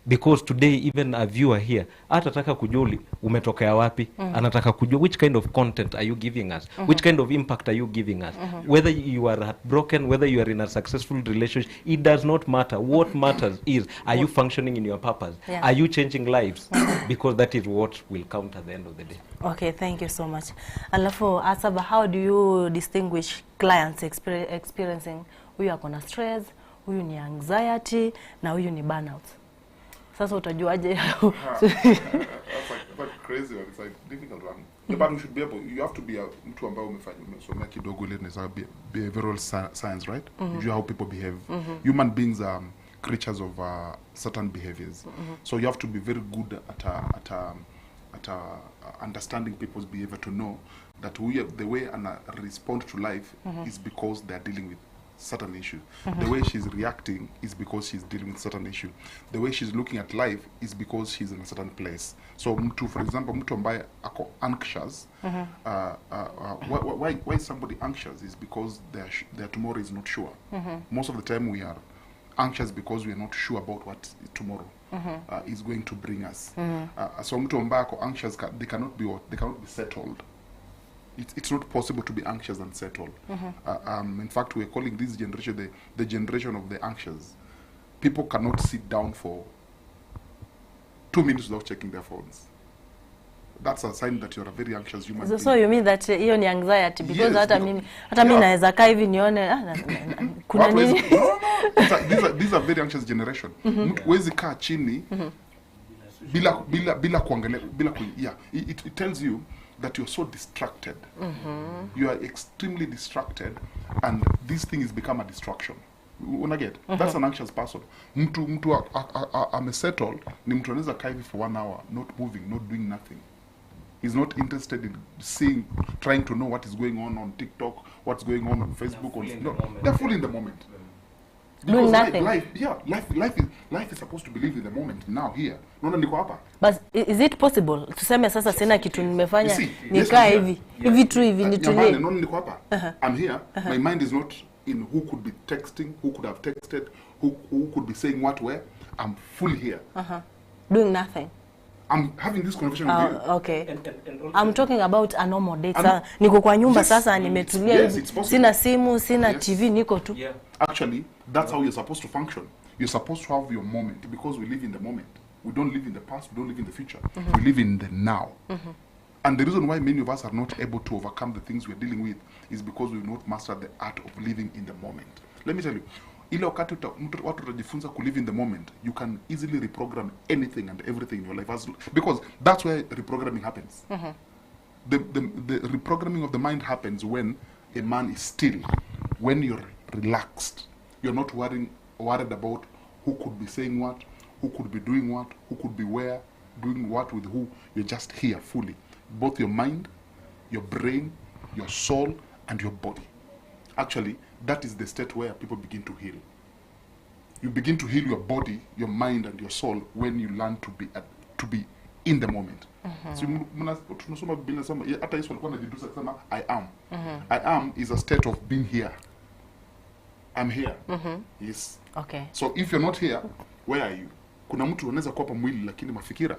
Because today even a viewer here atataka kujua umetokea wapi, anataka kujua which kind of content are you giving us, which kind of impact are you giving us, whether you are heartbroken, whether you are in a successful relationship, it does not matter. What matters is, are you functioning in your purpose? Are you changing lives? Because that is what will count at the end of the day. Okay, thank you so much. Alafu Asaba, how do you distinguish clients experiencing huyu akona stress, huyu ni anxiety na huyu ni burnout? Sasa utajuaje? That's like crazy one. It's like difficult one. But we should be able, you have to be mtu ambao umesomea kidogo ile inaweza behavioral science, right? You know how people behave. Human beings are creatures of certain behaviors. So you have to be very good at understanding people's behavior to know that the way Anna respond to life is because they are dealing with certain issue. The way she's reacting is because she's dealing with certain issue. The way she's looking at life is because she's in a certain place. So mtu, for example, mtu ambaye ako anxious, why is somebody anxious is because their tomorrow is not sure. Most of the time we are anxious because we are not sure about what tomorrow is going to bring us. So mtu ambaye ako anxious, they cannot be settled. It's not possible to be anxious and settled. In fact, we're calling this generation the generation of the anxious. People cannot sit down for 2 minutes without checking their phones. That's a sign that you're a very anxious human being. So you mean that hiyo ni anxiety? Because hata mimi naweza kaa hivi nione kuna nini? These are very anxious generation. Mtu huwezi kaa chini bila kuangalia it tells you that you're so distracted. You are extremely distracted, and this thing has become a distraction. Unaget? That's an anxious person. Mtu amesettle ni mtu anaweza kaa hivi for 1 hour, not moving, not doing nothing. He's not interested in trying to know what is going on TikTok, what's going on Facebook. They're fully in the moment. Doing nothing. Life is supposed to be lived in the moment, now, here. Naona niko hapa. But is it possible? Tuseme sasa sina kitu nimefanya, nikaa hivi tu hivi nitulie. Naona niko hapa. I'm here. My mind is not in who could be texting, who could have texted, who could be saying what where. I'm fully here. Doing nothing. I'm having this conversation with you. Okay. I'm talking about a normal day. Niko kwa nyumba sasa nimetulia hivi. Sina simu, sina TV, niko tu. Actually, that's how you're supposed to function. You're supposed to have your moment because we live in the moment. We don't live in the past, we don't live in the future. We live in the now. And the reason why many of us are not able to overcome the things we're dealing with is because we've not mastered the art of living in the moment. Let me tell you, ile wakati watu watajifunza to live in the moment, you can easily reprogram anything and everything in your life, because that's where reprogramming happens. The reprogramming of the mind happens when a man is still, when you're relaxed. You're not worried about who could be saying what, who could be doing what, who could be where, doing what with who. You're just here fully. Both your mind, your brain, your soul, and your body. Actually, that is the state where people begin to heal. You begin to heal your body, your mind, and your soul when you learn to be in the moment. So tunasoma Biblia nasema hata Yesu alikuwa anajidusa kusema I am. I am is a state of being here. I'm here. Yes. Okay. So if you're not here, where are you? Kuna mtu anaweza kuwa hapa mwili lakini mafikira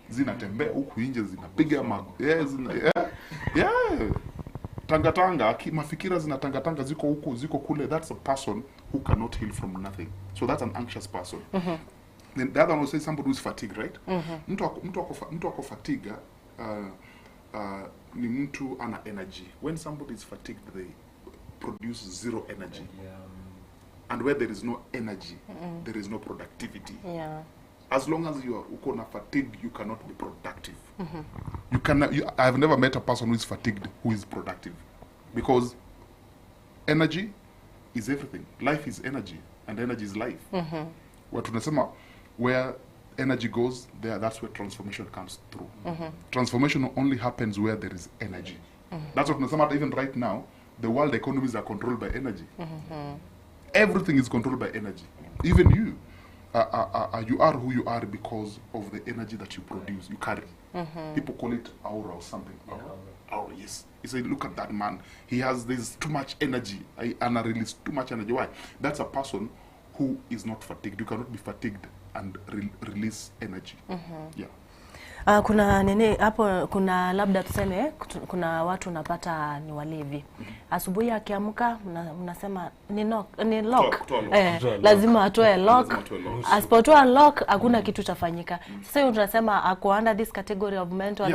zinatembea huku nje zinapiga tanga mafikira zinatangatanga ziko huku ziko kule. That's a person who cannot heal from nothing. So that's an anxious person. Then the other one will say somebody who is fatigued, right? Mtu ako fatigue ni mtu ana energy. When somebody is fatigued, they produce zero energy. And where there is no energy, there is no productivity. As long as you are fatigued, you cannot be productive. I have never met a person who is fatigued who is productive, because energy is everything. Life is energy, and energy is life. What tunasema, where energy goes, that's where transformation comes through. Transformation only happens where there is energy. That's what tunasema. Even right now, the world economies are controlled by energy. Everything is controlled by energy. Even you. You are who you are because of the energy that you produce, you carry. People call it aura or something. Aura, yes. You say, look at that man. He has this too much energy. And I release too much energy. Why? That's a person who is not fatigued. You cannot be fatigued and release energy. Kuna nene hapo, kuna labda tuseme kuna watu unapata ni walevi. Asubuhi akiamka mnasema ni lock. Lazima atoe lock. Asipotoa lock hakuna kitu chafanyika. Sasa hiyo tunasema ako under this category of mental.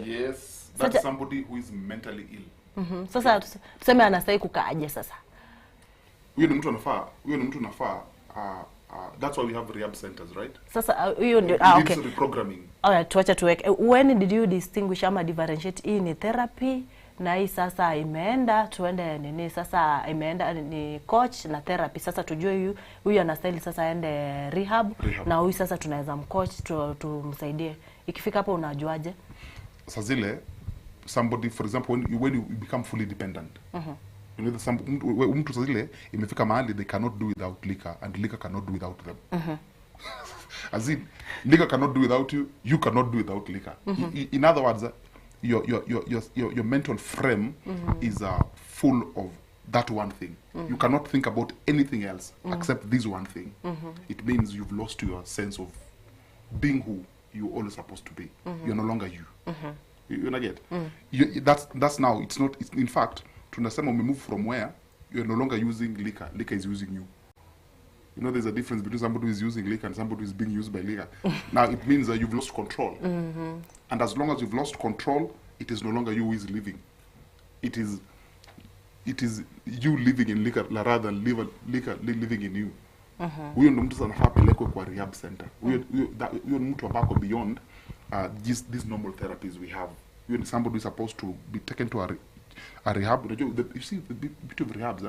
Yes. That's somebody who is mentally ill. Sasa tuseme anastahili kukaaje sasa? Huyo ni mtu anafaa that's why we have rehab centers, right? Sasa hiyo ndio okay. Reprogramming. Tuacha tuweke. When did you distinguish ama differentiate hii ni therapy na hii sasa imeenda tuende nini, sasa imeenda ni coach na therapy? Sasa tujue huyu anastahili sasa aende rehab. Na huyu sasa tunaweza mcoach tumsaidie. Ikifika hapo unajuaje? Sasa zile somebody, for example, when you become fully dependent. You know, mtu zile imefika mahali they cannot do without liquor, and liquor cannot do without them. As in, liquor cannot do without you, you cannot do without liquor. In other words, your mental frame is full of that one thing. You cannot think about anything else except this one thing. It means you've lost your sense of being who you're always supposed to be. You're no longer you. You know, get? That's now, it's not, in fact, tunasema we move from where you're no longer using liquor. Liquor is using you. You know, there's a difference between somebody who is using liquor and somebody who is being used by liquor. Now, it means that you've lost control. And as long as you've lost control, it is no longer you who is living. It is you living in liquor rather than liquor living in you. Huyo ndo mtu sana hapelekwe kwa rehab center. Huyo mtu ambako beyond these normal therapies we have. Huyo somebody is supposed to be taken to a rehab. You see, the beauty of rehabs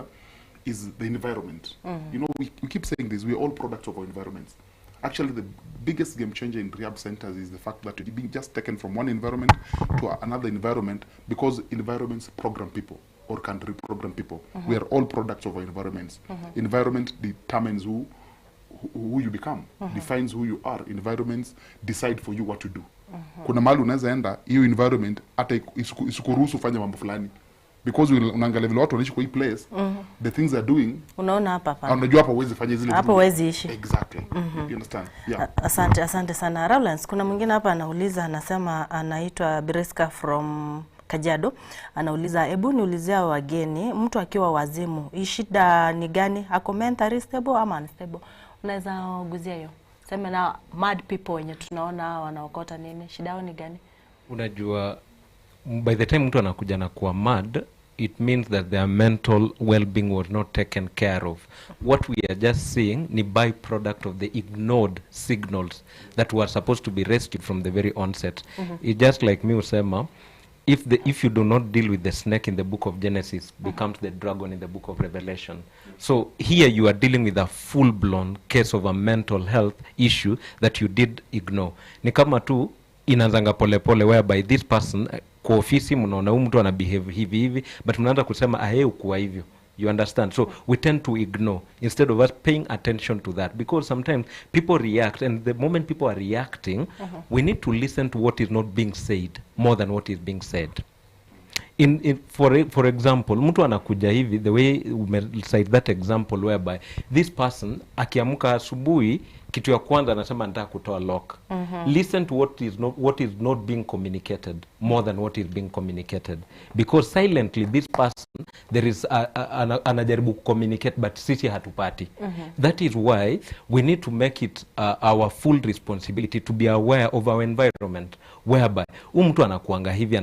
is the environment. You know, we keep saying this, we're all products of our environments. Actually, the biggest game changer in rehab centers is the fact that you're being just taken from one environment to another environment, because environments program people or can reprogram people. We are all products of our environments. Environment determines who you become, defines who you are. Environments decide for you what to do. Kuna mahali unaweza enda, hiyo environment hata isikuruhusu fanya mambo fulani. because unaangalia vile watu wanaishi kwa hii place, the things they're doing, unaona hapa unajua hapa huwezi fanya zile hapo huwezi ishi. Exactly. You understand? Yeah. Asante sana Rowlands. Kuna mwingine hapa anauliza, anasema anaitwa Briska from Kajiado, anauliza hebu niulizia wageni, mtu akiwa wazimu shida ni gani? Ako mentally stable ama unstable? Unaweza guzia hiyo? Sema na mad people wenye tunaona wanaokota nini, shida yao ni gani? Unajua, by the time mtu anakuja na kuwa mad, it means that their mental well-being was not taken care of. What we are just seeing ni byproduct of the ignored signals that were supposed to be rescued from the very onset. It's just like me usema, if you do not deal with the snake in the book of Genesis, becomes the dragon in the book of Revelation. So here you are dealing with a full-blown case of a mental health issue that you did ignore. Ni kama tu inazanga pole whereby this person kwa ofisi mnaona huyu mtu ana behave hivi but mnaanza kusema ukuwa hivyo. You understand? So we tend to ignore instead of us paying attention to that, because sometimes people react, and the moment people are reacting, we need to listen to what is not being said more than what is being said. For example, mtu anakuja hivi, the way we cite that example whereby this person akiamka asubuhi kitu ya kwanza anasema nataka kutoa lock. Listen to what is not being communicated more than what is being communicated, because silently this person there is anajaribu communicate but sisi hatupati. That is why we need to make it our full responsibility to be aware of our environment, whereby mtu anakuanga hivi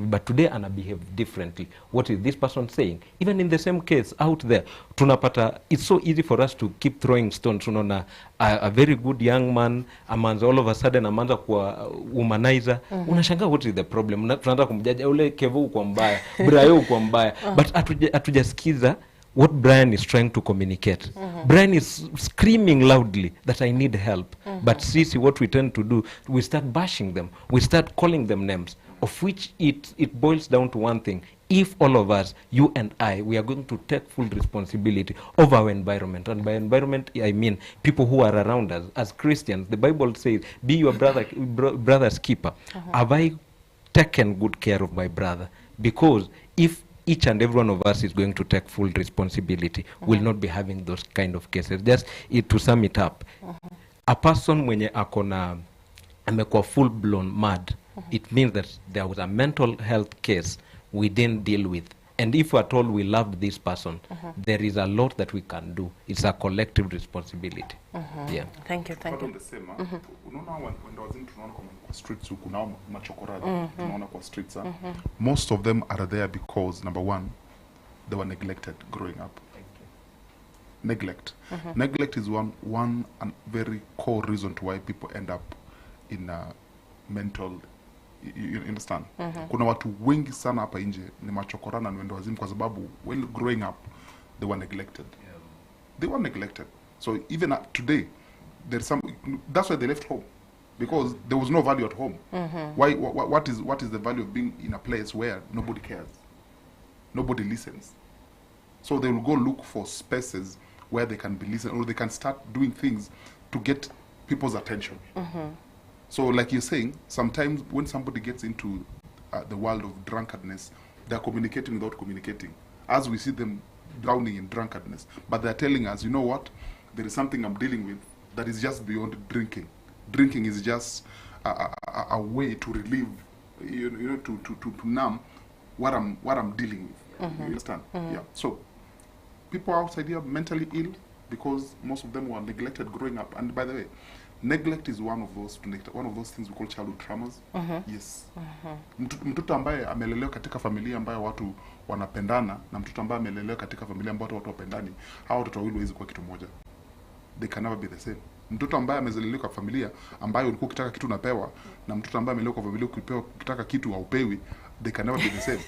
but today ana behave differently. What is this person saying? Even in the same case out there tunapata, it's so easy for us to keep throwing stones. Unaona a very good young man amanza all of a sudden amanza kuwa womanizer. Unashangaa what is the problem? Tunaanza kumjaja ule Kevo uko mbaya, Brian uko mbaya, but atujasikiza what Brian is trying to communicate. Brian is screaming loudly that I need help. But see what we tend to do, we start bashing them. We start calling them names, of which it boils down to one thing. If all of us, you and I, we are going to take full responsibility of our environment, and by environment I mean people who are around us. As Christians, the Bible says, be your brother's keeper. Have I taken good care of my brother? Because if each and every one of us is going to take full responsibility, we'll not be having those kind of cases. Just to sum it up, a person mwenye akona amekuwa full blown mad, it means that there was a mental health case we didn't deal with. And if we're told we loved this person, there is a lot that we can do. It's a collective responsibility. Yeah. Thank you. Unaona when wazini tunaona kwa streets huku nao machokoraji tunaona kwa streets, most of them are there because number one, they were neglected growing up. Neglect. Neglect is one very core reason to why people end up in mental, you understand? Kuna watu wengi sana hapa nje ni machokorana na wendo wazimu kwa sababu when growing up they were neglected. They were neglected. So even today there's some, that's why they left home, because there was no value at home. What is the value of being in a place where nobody cares, nobody listens? So they will go look for spaces where they can be listened, or they can start doing things to get people's attention. So like you're saying, sometimes when somebody gets into the world of drunkardness, they're communicating without communicating. As we see them drowning in drunkardness, but they're telling us, you know what, there is something I'm dealing with that is just beyond drinking. Drinking is just a way to relieve, you know, to numb what I'm dealing with. You understand? Yeah. So people outside here are mentally ill because most of them were neglected growing up. And by the way, neglect is one of those things we call childhood traumas. Yes. Mtoto ambaye amelelewa katika familia ambayo watu wanapendana na mtoto ambaye amelelewa katika familia ambayo watu wapendani, hao watoto wawili hawezi kuwa kitu moja. They can never be the same. Mtoto ambaye amelelewa kwa familia ambayo ulikuwa ukitaka kitu unapewa, na mtoto ambaye amelelewa kwa familia ukitaka kitu haupewi, they can never be the same.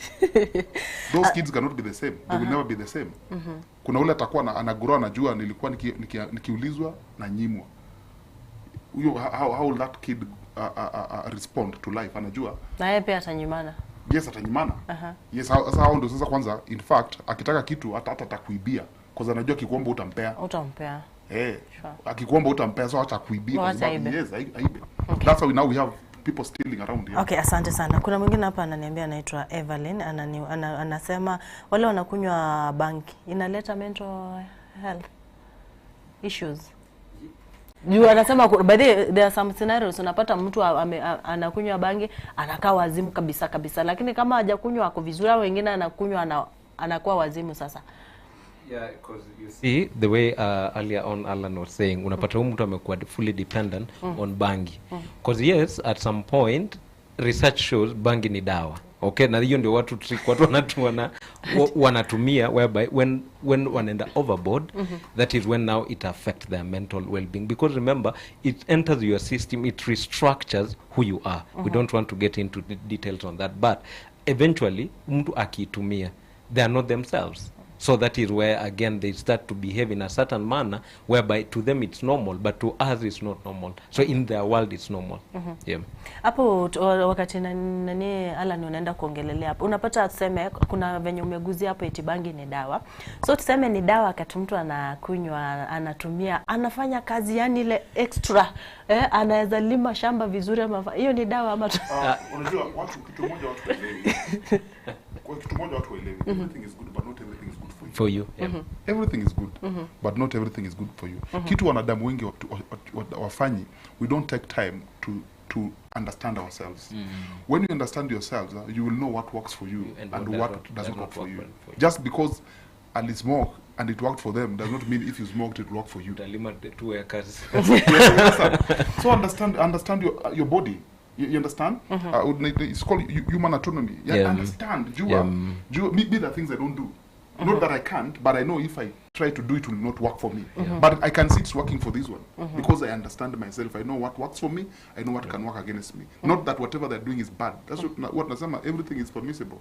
Those kids cannot be the same. They will never be the same. Kuna ule atakuwa anagrow anajua nilikuwa nikiulizwa na nyimwa. How will that kid respond to life? Anajua na yeye pia atanyimana. Yes, atanyimana. Yes, sasa hao ndio sasa kwanza, in fact akitaka kitu hata atakuibia, because anajua kikuomba utampea. Akikuomba utampea, so atakuibia kwa sababu yes, aibe. That's why now we have people stealing around here. Okay, asante sana. Kuna mwingine hapa ananiambia anaitwa Evelyn, anasema wale wanakunywa bangi inaleta mental health issues. Juu anasema there are some scenarios unapata mtu anakunywa bangi anakaa wazimu kabisa, lakini kama hajakunywa ako vizuri, wengine anakunywa anakuwa wazimu sasa. Yeah, because you see the way earlier on Alan was saying, unapata mtu amekuwa fully dependent on bangi. Because yes, at some point research shows bangi ni dawa. Okay, na hiyo ndio watu trick watu wanatumia whereby when wanaenda overboard, that is when now it affects their mental well-being, because remember it enters your system, it restructures who you are. We don't want to get into the details on that, but eventually mtu akitumia, they are not themselves. So that is where again they start to behave in a certain manner whereby to them it's normal, but to us it's not normal. So in their world it's normal. Yeah. Hapo wakati nani Alan unaenda kuongelelea hapo, unapata tuseme kuna venye umeguzia hapo eti bangi ni dawa. So tuseme ni dawa wakati mtu anakunywa, anatumia, anafanya kazi yani ile extra, anaweza lima shamba vizuri ama hiyo ni dawa ama unajua kitu moja watu waelewi. Everything is good but not everything is good for you. Everything is good but not everything is good for you. Kitu wanadamu wengi wafanyi, we don't take time to understand ourselves. When you understand yourselves, you will know what works for you and what doesn't work for you. Just because I smoke and it worked for them does not mean if you smoked it will work for you. So understand your body. You understand? It's called human autonomy. Understand. Maybe the things I don't do. Not that I can't, but I know if I try to do it will not work for me. But I can see it's working for this one. Because I understand myself. I know what works for me. I know what can work against me. Not that whatever they're doing is bad. That's what Nasema, everything is permissible.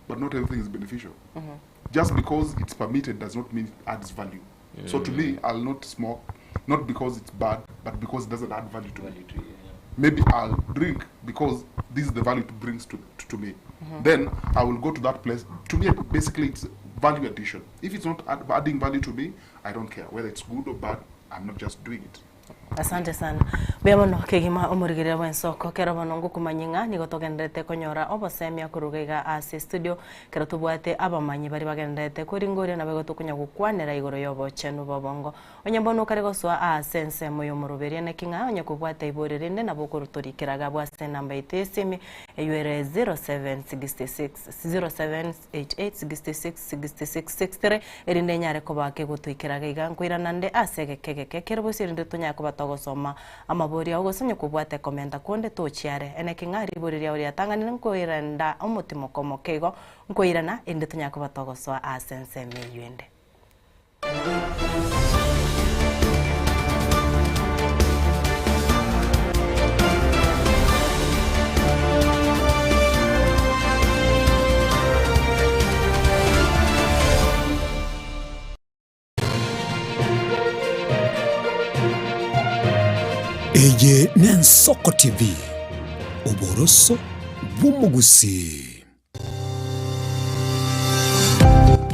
But not everything is beneficial. Just because it's permitted does not mean it adds value. So to me, I'll not smoke. Not because it's bad, but because it doesn't add value to me. Maybe I'll drink because this is the value it brings to me. Then I will go to that place. To me, basically, it's value addition. If it's not adding value to me, I don't care. Whether it's good or bad, I'm not just doing it. Asante sana. Beamono kegima omurigire wa Ensoko kera banongo kumanyinga nigo togendete konyora obosemia kurugaiga ase studio kera tubwate abamanyi bari bagendete kuringore na bego tukunya gukwanera igoro yobo chenu babongo onyambono kare goswa sense moyo muruberie ne kinga onye kubwate iborerinde na bokurutorikiraga bwase namba itesimi eyure 0766 0788666663 erinde nyare ko bake gutuikiraga igankwira nande asege kegeke kera bosirinde tunya ko batogosoma amabori aho gosonye kubwate komenda konde tochiare ene kingari boriria uri atangani nkoiranda omutimo komokego nkoirana inde tunya ko batogoswa asense miyende. Eye Ensoko TV oboroso bumugusi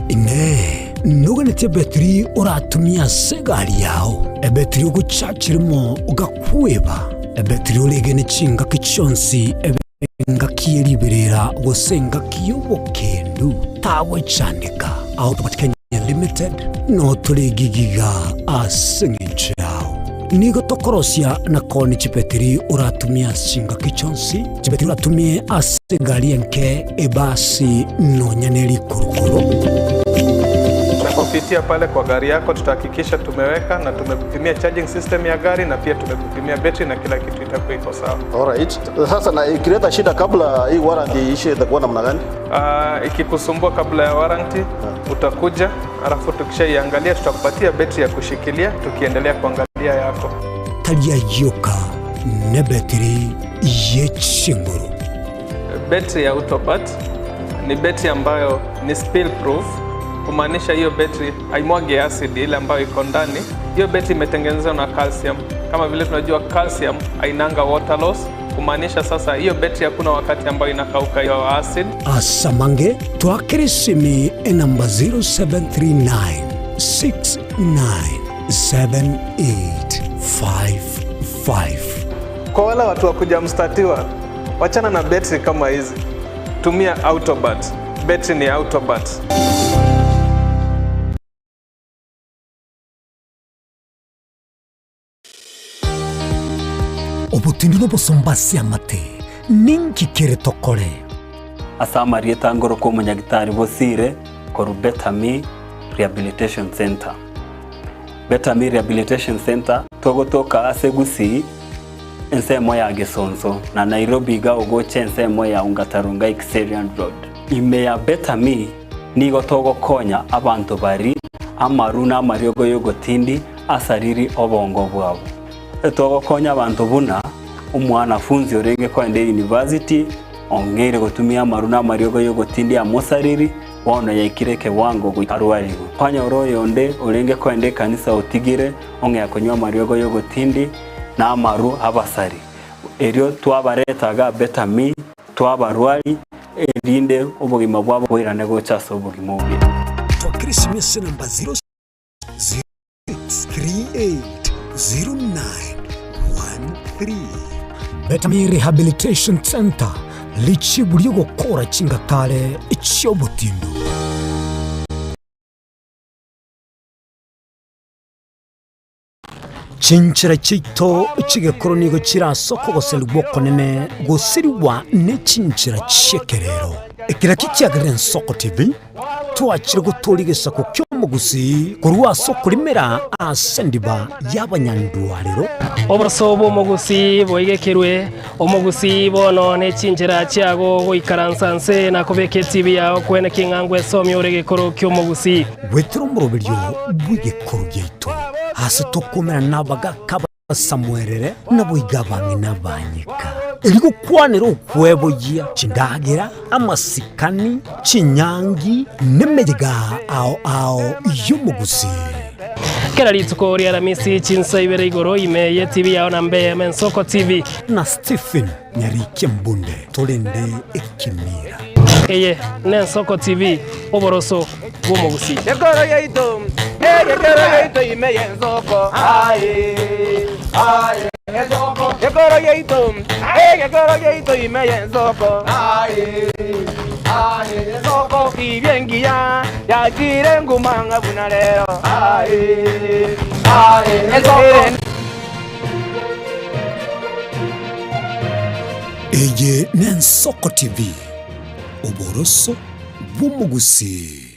ine nuganete betri uratumia segari yao ebetri uguchachirimo ugakweba ebetri ulegene chinga kichonsi ebenga kieriberera gosenga kiyobokendu tawe chanika aho tupatikanye limited no tulegigiga asengichao nigo tokorosia na koni chipetiri uratumia singa kichonsi chipetiri uratumie asegari enke ebasi no nyaneli kurukuru. Tunapopitia pale kwa gari yako tutahakikisha tumeweka na tumekupimia charging system ya gari na pia tumekupimia battery na kila kitu itakuwa iko sawa. Alright. Sasa na ikileta shida kabla hii warranty ishe itakuwa namna gani? Ikikusumbua kabla ya warranty utakuja, alafu tukishaiangalia tutakupatia battery ya kushikilia tukiendelea kuangalia yako. Talia yoka ne battery yechinguru. Battery ya Autopat ni battery ambayo ni spill proof. Kumaanisha hiyo battery haimwagi acid ile ambayo iko ndani. Hiyo battery imetengenezwa na calcium. Kama vile tunajua calcium hainanga water loss. Kumaanisha sasa hiyo battery hakuna wakati ambayo inakauka hiyo acid. Asamange twakirisimi namba 0739697855 Kwa wale watu wa kujamstatiwa, wachana na betri kama hizi. Tumia Autobat. Betri ni Autobat. Obutindi n'obusombasia amate ninki kere tokore asamari etangoro ko munyagitari bosire koru Betami Rehabilitation Center. Betami Rehabilitation Center togotoka asegusi ensemo ya Gesonso na Nairobi ga ogoche ensemo ya Ungatarunga Xerian Road. Ime ya Betami nigo togokonya abantu bari amaruna amariogo yogotindi asariri obongo bwabo. Togokonya abantu buna umwanafunzi orenge kwende university ongere gutumia maruna amariogo yogotindi amosariri wono yaikireke wango gwitarwarigo kwanya oroyo nde orenge kwende kanisa otigire onge akonywa amariogo yogotindi na amaru abasari erio twabaretaga Betami twabarwari erinde obugima bwabo kwirane gochaso obugima obi to Christmas number 06380913 Betami Rehabilitation Center lichiburio gukora chingatare icyobutindo. Chinchira chito chigekoro nigo chirasoko goseluboko nene gosiriwa ne chinchira chekerero ekira kicyagire Ensoko TV twakire gutorigesa ku kyomugusi kurwa soko limera asendiba y'abanyandwariro obusobo omugusi boigekerwe omugusi bono ne chinchira cyago goikaransanse na kubeke TV yawo kwene kingangwe esomyo oregekoro kyomugusi wetero murobiryo bwigekoro gyeito hasi tokomera nabaga kabasamwerere naboigabange nabanyika eriko kwanero okwebogia chindagira amasikani chinyangi nemejega ao y'omugusi kera rituko ria ramisi chinsa ibere igoro ime ye TV yawo na mbe Ensoko TV na Stephen Nyarike Mbunde tolende ekimira eye Ensoko TV oboroso bw'omugusi Yekoro yeito ime Ensoko Ensoko Yekoro yeito ime Ensoko Ensoko ibyengia yakire ngumanga bunalero Ensoko eye Ensoko TV oboroso bw'omugusi.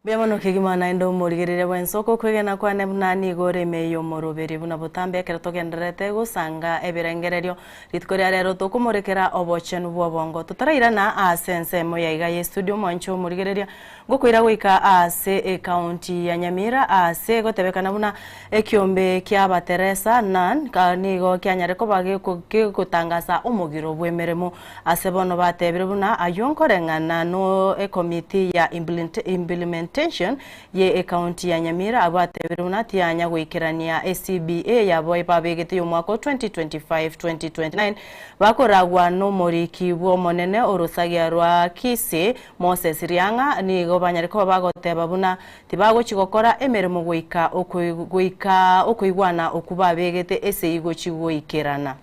Biamono kigimana endo murigerere bwa Ensoko kwegena kwa nebunani gore meyo moroberi buna butambe kera togenderete gusanga ebirengererio ritkoria rero tokumurekera obochenu bwobongo tutaraira na asense moyaiga ye studio moncho murigereria gokwira wika ase county ya Nyamira ase gotebekana buna ekiombe kya Bateresa nan kanigo kyanyareko bage kutangaza omugiro bwemeremo ase bono batebire buna ayonkorengana no committee ya implementation ye county ya Nyamira abatebire buna tianya gwikirania ACBA yabo ipabegete yo mwaka 2025-2029 bakoragwa no moriki bwo monene orusagia rwa Kise Moses Rianga nigo banyareko bagoteba buna tibago chigokora emeremo gwika okuigwana okubabegete ese igo chigoikerana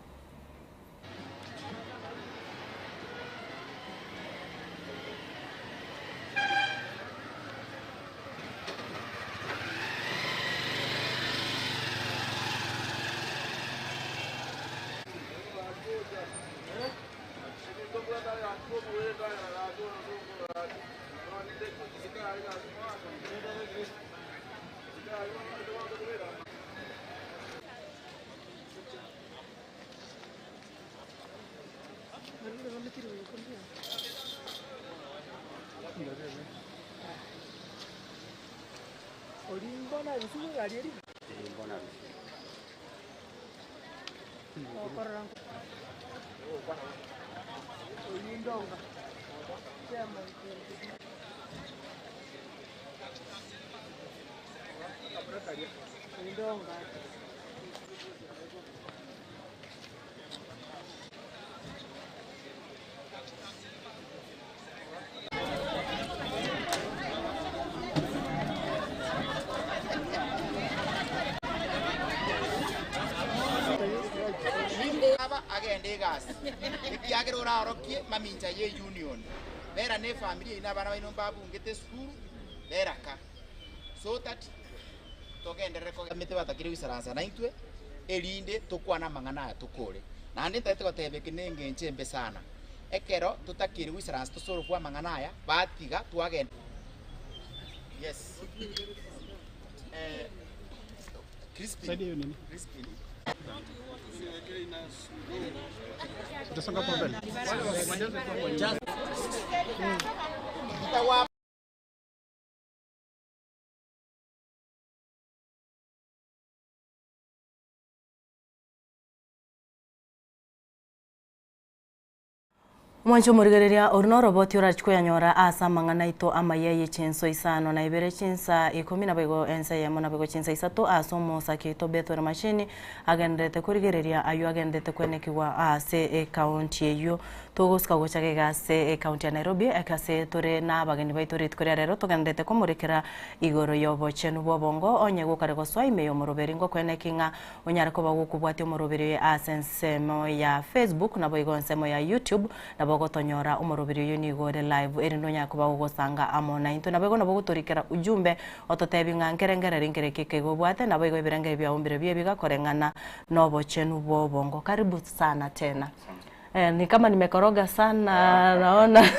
agende gas ikiagera urarokie maminja ye union bera ne family ina bana baino babungete school bera ka so that togendere ko gamete batakire wisaransa na itwe elinde tukwana mangana tukore na ndi tate gotebe kinenge nchembe sana ekero tutakire wisaransa tusoro kwa mangana aya batiga twagenda yes crispy crispy Utasonga kwa mbele. Mwancho murigereria orino roboti urachiko yanyora asa mangana ito amaye chenso isano na ibere chinsa 10 na bego ensa yemo na bego chinsa isato asomo sakito beto machine agendete kurigereria ayo agendete kwenekiwa ase county eyo togoska gochage gase county ya Nairobi akase tore na bageni baitore tkoria rero togendete komurekera igoro yobo chenu bobongo onye gukare goswa imeyo muroberi ngo kwenekinga onyare ko bagukubwati muroberi asensemo ya Facebook na boigo nsemo ya YouTube na bogotonyora umurubiri yo nigore live eri ndonya kuba gusanga amona into nabego nabogutorikera ujumbe ototebi ngankerengere ringerekeke gobwate nabego ibirenge bya umbire bye bigakorengana nobo chenu bobongo. Karibu sana tena. Ni kama nimekoroga sana naona.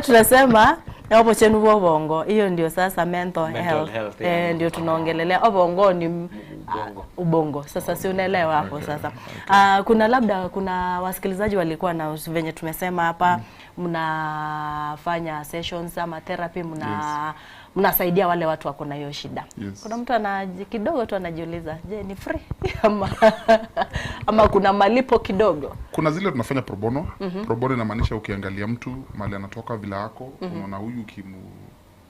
Tunasema nobo chenu bobongo hiyo ndio sasa mental health. Ndio tunaongelelea obongo ni ubongo. Sasa si unaelewa hapo sasa. Kuna wasikilizaji walikuwa na venye tumesema hapa mnafanya sessions ama therapy mnasaidia wale watu wako na hiyo shida. Kuna mtu kidogo tu anajiuliza, je, ni free ama kuna malipo kidogo? Kuna zile tunafanya pro bono. Pro bono inamaanisha ukiangalia mtu mali anatoka vila yako, unaona huyu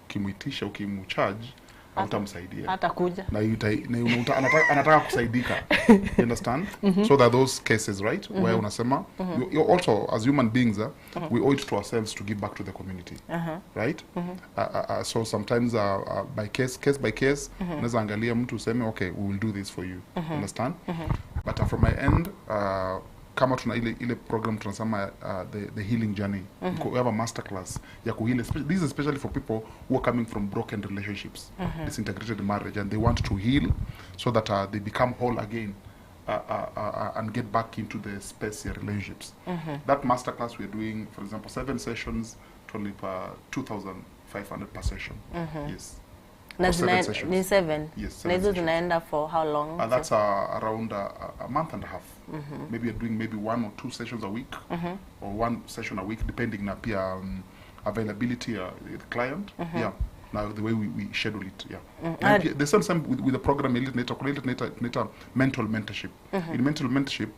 kimuitisha ukimucharge utamsaidia hata kuja na anataka kusaidika. You understand? So there are those cases, right, where unasema you also as human beings we owe it to ourselves to give back to the community. Right? So sometimes by case by case unaweza angalia mtu useme okay, we will do this for you. Understand? But from my end kama tuna ile program tunasema the healing journey. We have a master class ya kuheal. This is especially for people who are coming from broken relationships, disintegrated marriage, and they want to heal so that they become whole again and get back into the space of relationships. That master class we are doing, for example, 7 sessions, only 2,500 per session. Yes. Na 7? Yes. Na hizo zinaenda for how long? That's around a month and a half. Maybe you're doing maybe 1 or 2 sessions a week, or 1 session a week, depending on the availability of the client. Yeah. Now the way we schedule it. Yeah. There's some with the program Linet mental mentorship. In mental mentorship,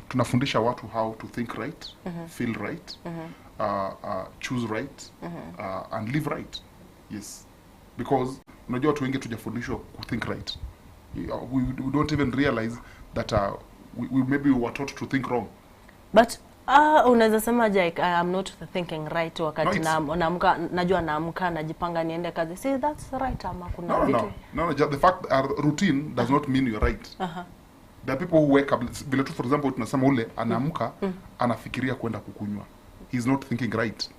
tunafundisha watu how to think right, feel right, choose right, and live right. Yes. Because unajua watu wengi tujafundishwa ku think right. We don't even realize that maybe we were taught to think wrong. But unaweza sema like I'm not thinking right wakati naamka najua naamka najipanga niende kazi. See, that's right ama kuna vitu. No, the fact routine does not mean you're right. There are people who wake up vile tu, for example tunasema ule anaamka anafikiria kwenda kukunywa. He's not thinking right.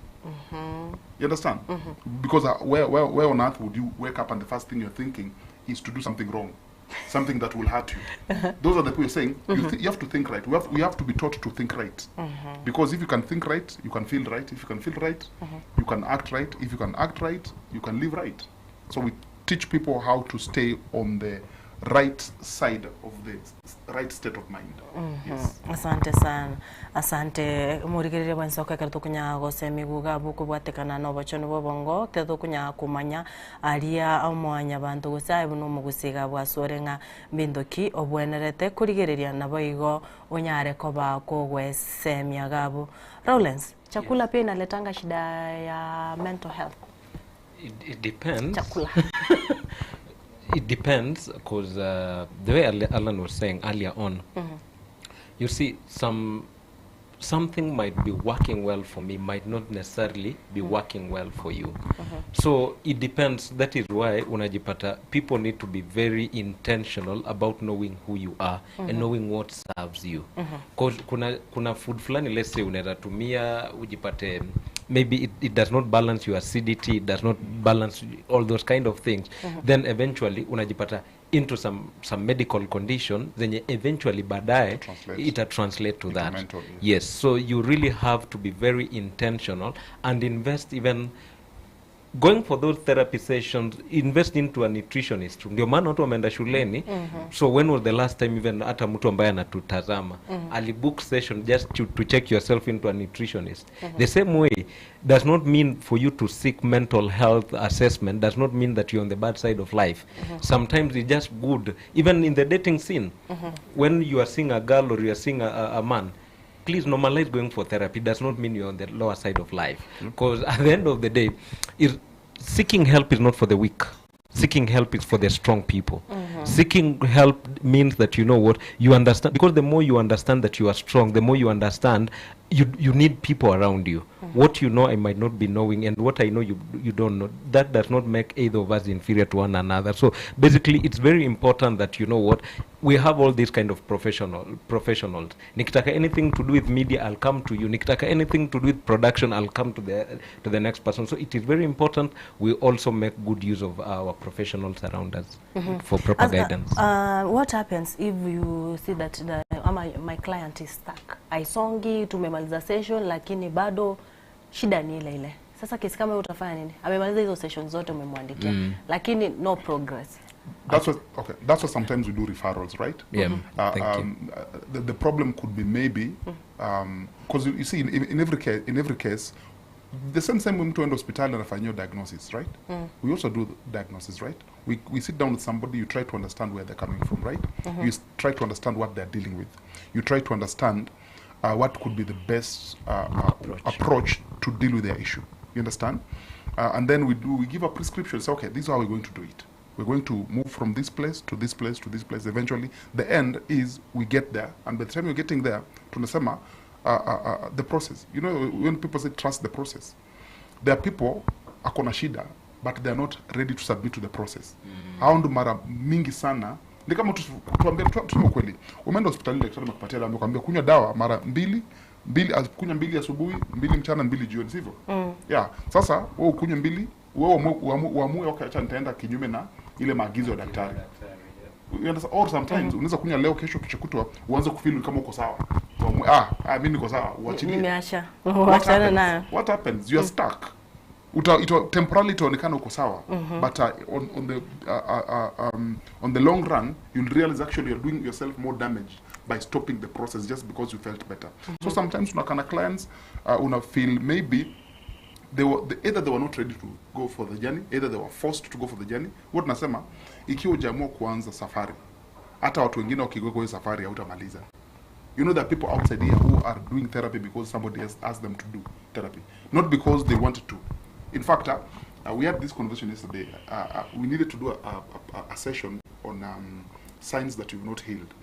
You understand? Because where on earth would you wake up and the first thing you're thinking is to do something wrong, something that will hurt you? Those are the people you're saying you have to think right. We have to be taught to think right. Because if you can think right, you can feel right. If you can feel right, you can act right. If you can act right, you can live right. So we teach people how to stay on the right side of the right state of mind. Yes. Asante sana. Asante murigirire Ensoko karitukunya gosemi guga buku bwatekana no bachono bobongo tetukunya kumanya aria omwanya bantu gusa ibuno mugusiga bwasorenga mbindoki obwenerete kurigiriria nabo igo onyare ko bakogwesemia gabo. Rollins, chakula pia inaletanga shida ya mental health? It depends. Chakula. it depends, because the way Alan was saying earlier on, you see, something might be working well for me, might not necessarily be working well for you. So it depends. That is why unajipata people need to be very intentional about knowing who you are and knowing what serves you. Because kuna food fulani, let's say unaweza tumia ujipate maybe it does not balance your acidity, it does not balance all those kind of things, then eventually unajipata into some medical condition, then eventually baadaye ita translate to that. Mental, yes, so you really have to be very intentional and invest, even going for those therapy sessions, invest into a nutritionist. Ndio maana watu wameenda shuleni. So when was the last time even hata mtu ambaye anatutazama alibook session just to check yourself into a nutritionist? The same way does not mean for you to seek mental health assessment, does not mean that you're on the bad side of life. Sometimes it's just good, even in the dating scene, when you are seeing a girl or you are seeing a man, please normalize going for therapy. Does not mean you're on the lower side of life. Because at the end of the day, seeking help is not for the weak. Seeking help is for the strong people. Seeking help means that, you know what, you understand. Because the more you understand that you are strong, the more you understand you need people around you. What you know I might not be knowing, and what I know you don't know. That does not make either of us inferior to one another. So basically it's very important that, you know what, we have all these kind of professionals. Nikitaka anything to do with media, I'll come to you. Nikitaka anything to do with production, I'll come to the next person. So it is very important we also make good use of our professionals around us for proper guidance. What happens if you see that my client is stuck? Aisongi, tumemaliza session lakini bado shida ni ile ile. Sasa kesi kama utafanya nini? Amemaliza hizo sessions zote umemwandikia lakini no progress. That's what sometimes we do referrals, right? Yeah. The problem could be maybe because you see in every case the same when mtu enda hospitali anafanyia diagnosis, right? We also do diagnosis, right? We sit down with somebody, you try to understand where they're coming from, right? You try to understand what they're dealing with. You try to understand what could be the best approach to deal with their issue. You understand? And then we give a prescription. Say, okay, this is how we're going to do it. We're going to move from this place to this place to this place. Eventually, the end is we get there, and by the time you're getting there, tunasema the process. You know, when people say trust the process, there are people akona shida, but they are not ready to submit to the process. Hao ndo mara mingi sana. Ni kama tuambie tuseme kweli. Umeenda hospitali daktari anakupatia dawa, amekwambia kunywa dawa mara mbili, kunywa 2 asubuhi, 2 mchana, 2 jioni, sivyo? Yeah. Sasa wewe ukunywe 2, wewe uamue okay, acha nitaenda kinyume na ile maagizo ya daktari. Or sometimes unaweza kunywa leo, kesho kutwa uanze kufeel kama uko sawa. Mimi niko sawa, uachilie. Nimeacha. What happens? You are stuck. Temporarily itaonekana uko sawa, but on the long run you'll realize actually you're doing yourself more damage by stopping the process just because you felt better. So sometimes unakana clients una feel maybe either they were not ready to go for the journey, either they were forced to go for the journey. What nasema, ikiwa hujaamua kuanza safari, hata watu wengine wakigogo hiyo safari hautamaliza. You know, there are people outside here who are doing therapy because somebody has asked them to do therapy, not because they wanted to. In fact, we had this conversation yesterday. We needed to do a session on signs that you've not healed.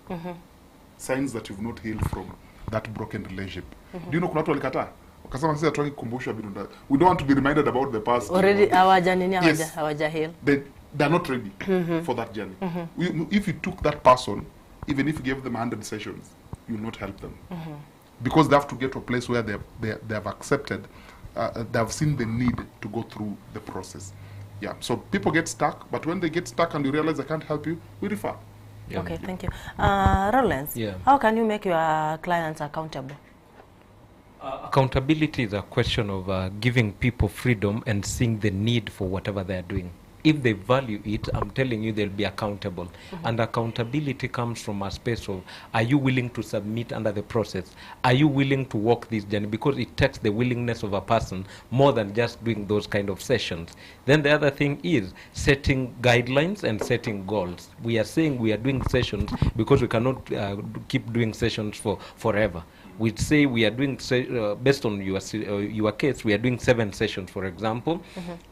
Signs that you've not healed from that broken relationship. Do you know kuna watu walikataa? Wakasema sisi hatuwaki kukumbushwa binunda. We don't want to be reminded about the past. Already hawaja heal. They're not ready for that journey. If you took that person, even if you gave them 100 sessions, you'll not help them. Because they have to get to a place where they have accepted, they have seen the need to go through the process. Yeah, so people get stuck, but when they get stuck and you realize I can't help you, we refer. Yeah. Okay, thank you. Rollins, how can you make your clients accountable? Accountability is a question of giving people freedom and seeing the need for whatever they are doing. If they value it, I'm telling you, they'll be accountable. And accountability comes from a space of, are you willing to submit under the process? Are you willing to walk this journey? Because it takes the willingness of a person more than just doing those kind of sessions. Then the other thing is setting guidelines and setting goals. We are saying we are doing sessions because we cannot keep doing sessions for forever. We say we are doing, based on your case, we are doing 7 sessions, for example.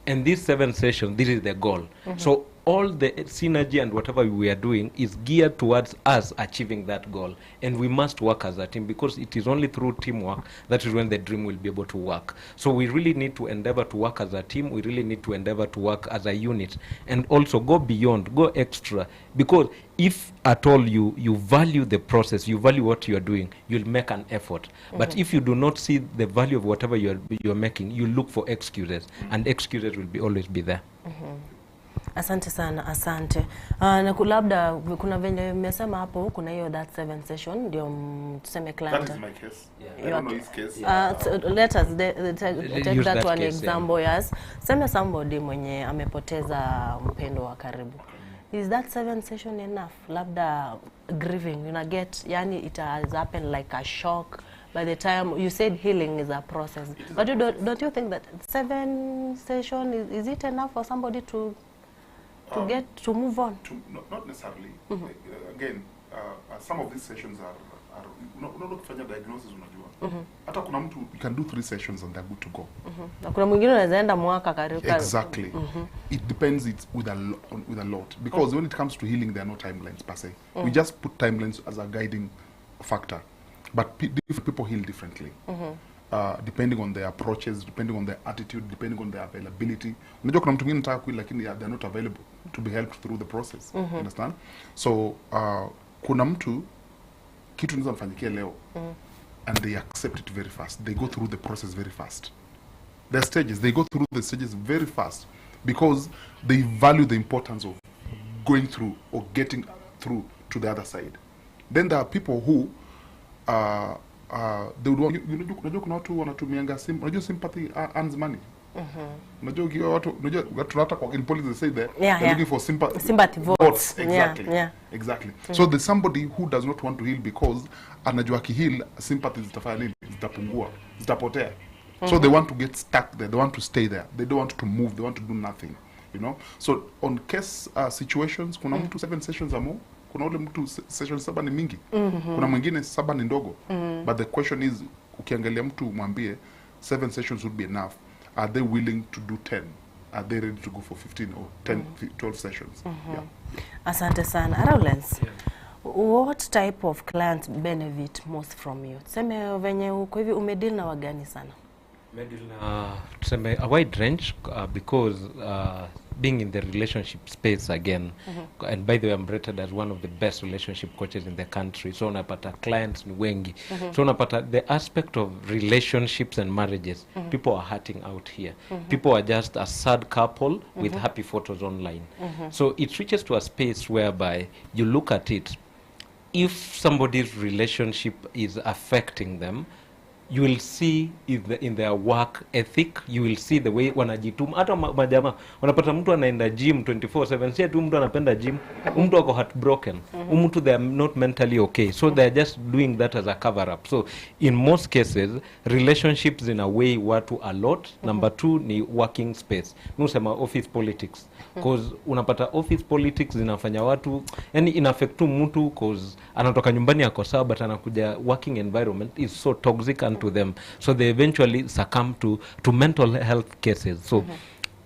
And these 7 sessions, this is the goal. So all the synergy and whatever we are doing is geared towards us achieving that goal, and we must work as a team, because it is only through teamwork that is when the dream will be able to work. So we really need to endeavor to work as a team. We really need to endeavor to work as a unit, and also go beyond, go extra, because if at all you value the process, you value what you are doing, you'll make an effort. But if you do not see the value of whatever you're making, you look for excuses, and excuses will always be there. Asante sana, asante. Na labda kuna venye mmesema hapo kuna hiyo that 7 session ndio tuseme client. That is my case. I don't know his case. Let us take that one case, example. Yes. Sema somebody mwenye amepoteza mpendo wa karibu. Is that 7 session enough? Labda grieving, get, yani it has happened like a shock. By the time you said healing is a process, but don't you think that 7 session is it enough for somebody to get to move on? Not necessarily. Again, some of these sessions are not kufanya diagnosis unajua. Hata kuna mtu you can do 3 sessions and they're good to go. Na kuna mwingine anaweza enda mwaka karibu. Exactly. It depends with a lot, because when it comes to healing there are no timelines per se. We just put timelines as a guiding factor, but different people heal differently. Depending on their approaches, depending on their attitude, depending on their availability. Unajua kuna mtu mwingine anataka kuheal lakini they're not available to be helped through the process. Understand? So kuna mtu kitu niza mfanyikia leo and they accept it very fast. They go through the process very fast. Their stages, they go through the stages very fast because they value the importance of going through or getting through to the other side. Then there are people who they would want, unajua kuna watu wanatumianga unajua sympathy earns money. Unajua watu tunataka kwa in politics they say that they're looking for sympathy votes. Exactly. Exactly. So there's somebody who does not want to heal because anajua heal sympathy zitafanya nini? Zitapungua, zitapotea. So they want to get stuck there. They want to stay there. They don't want to move. They want to do nothing. So on case situations kuna mtu 7 sessions or more. Kuna ule mtu sessions 7 ni mingi. Kuna mwingine 7 ni ndogo. But the question is, ukiangalia mtu mwambie 7 sessions would be enough. Are they willing to do 10? Are they ready to go for 15 or 10, 12 sessions? Yeah. Asante sana. Rowlands, what type of clients benefit most from you? Tuseme venye uko hivi umedeal na wagani sana? Tuseme a wide range because being in the relationship space again, and by the way I'm rated as one of the best relationship coaches in the country, so unapata clients ni wengi, so unapata the aspect of relationships and marriages, people are hurting out here, people are just a sad couple with happy photos online, so it reaches to a space whereby you look at it, if somebody's relationship is affecting them, you will see in their work ethic, you will see the way wanajituma. Hata majama wanapata mtu anaenda gym 24/7, si tu mtu anapenda gym, mtu ako heartbroken, mtu they are not mentally okay, so they are just doing that as a cover up. So in most cases relationships in a way watu a lot. Number 2 ni working space, nusema office politics, because unapata office politics zinafanya watu, yani inaffect mtu cause anatoka nyumbani yako sawa, but anakuja working environment is so toxic to them, so they eventually succumb to mental health cases. So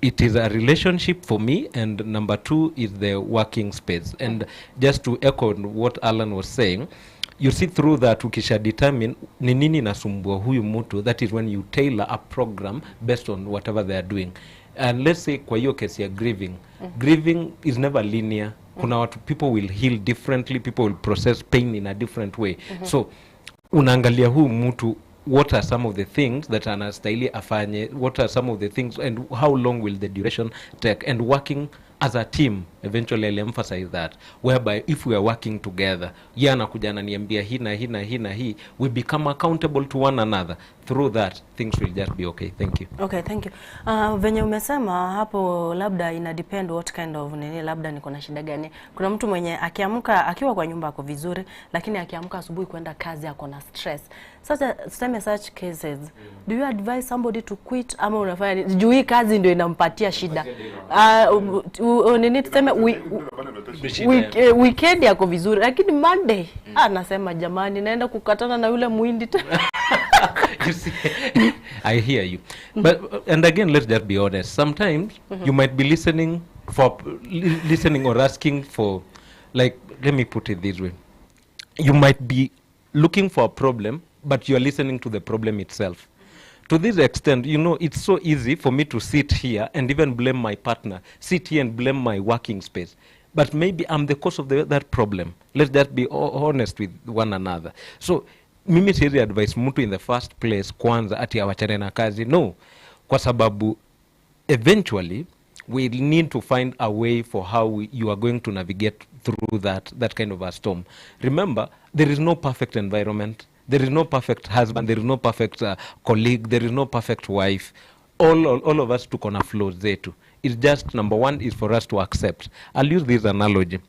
it is a relationship for me, and number 2 is the working space. And just to echo what Alan was saying, you see through that ukisha determine ni nini nasumbua huyu mtu, that is when you tailor a program based on whatever they are doing. And let's say kwa hiyo case ya grieving, grieving is never linear. Kuna watu, people will heal differently, people will process pain in a different way. So unaangalia huyu mtu, what are some of the things that anastahili afanye, what are some of the things, and how long will the duration take, and working as a team. Eventually I'll emphasize that, whereby if we are working together, anakuja ananiambia hii na hii na hii na hii, we become accountable to one another. Through that things will just be okay. Thank you. Okay, thank you. Venye umesema hapo, labda ina depend what kind of nini, labda niko na shida gani. Kuna mtu mwenye akiamka akiwa kwa nyumba ako vizuri, lakini akiamka asubuhi kwenda kazi ako na stress. Sasa tuseme such cases, do you advise somebody to quit, ama unafanya juu hii kazi ndio inampatia shida? Nini tuseme weekend yako vizuri, lakini Monday anasema jamani naenda kukatana na yule muhindi. You see, I hear you. But and again, let's just be honest. Sometimes you might be listening for listening or asking for, like, let me put it this way. You might be looking for a problem, but you are listening to the problem itself. To this extent, you know, it's so easy for me to sit here and even blame my partner, sit here and blame my working space. But maybe I'm the cause of that problem. Let's just be honest with one another. So, mimi siwezi advise mtu in the first place kwanza ati awachane na kazi. No, kwa sababu eventually we need to find a way for how you are going to navigate through that kind of a storm. Remember, there is no perfect environment. There is no perfect husband. There is no perfect colleague. There is no perfect wife. All of us took on a flaws zetu. It's just, number one is for us to accept. I'll use this analogy.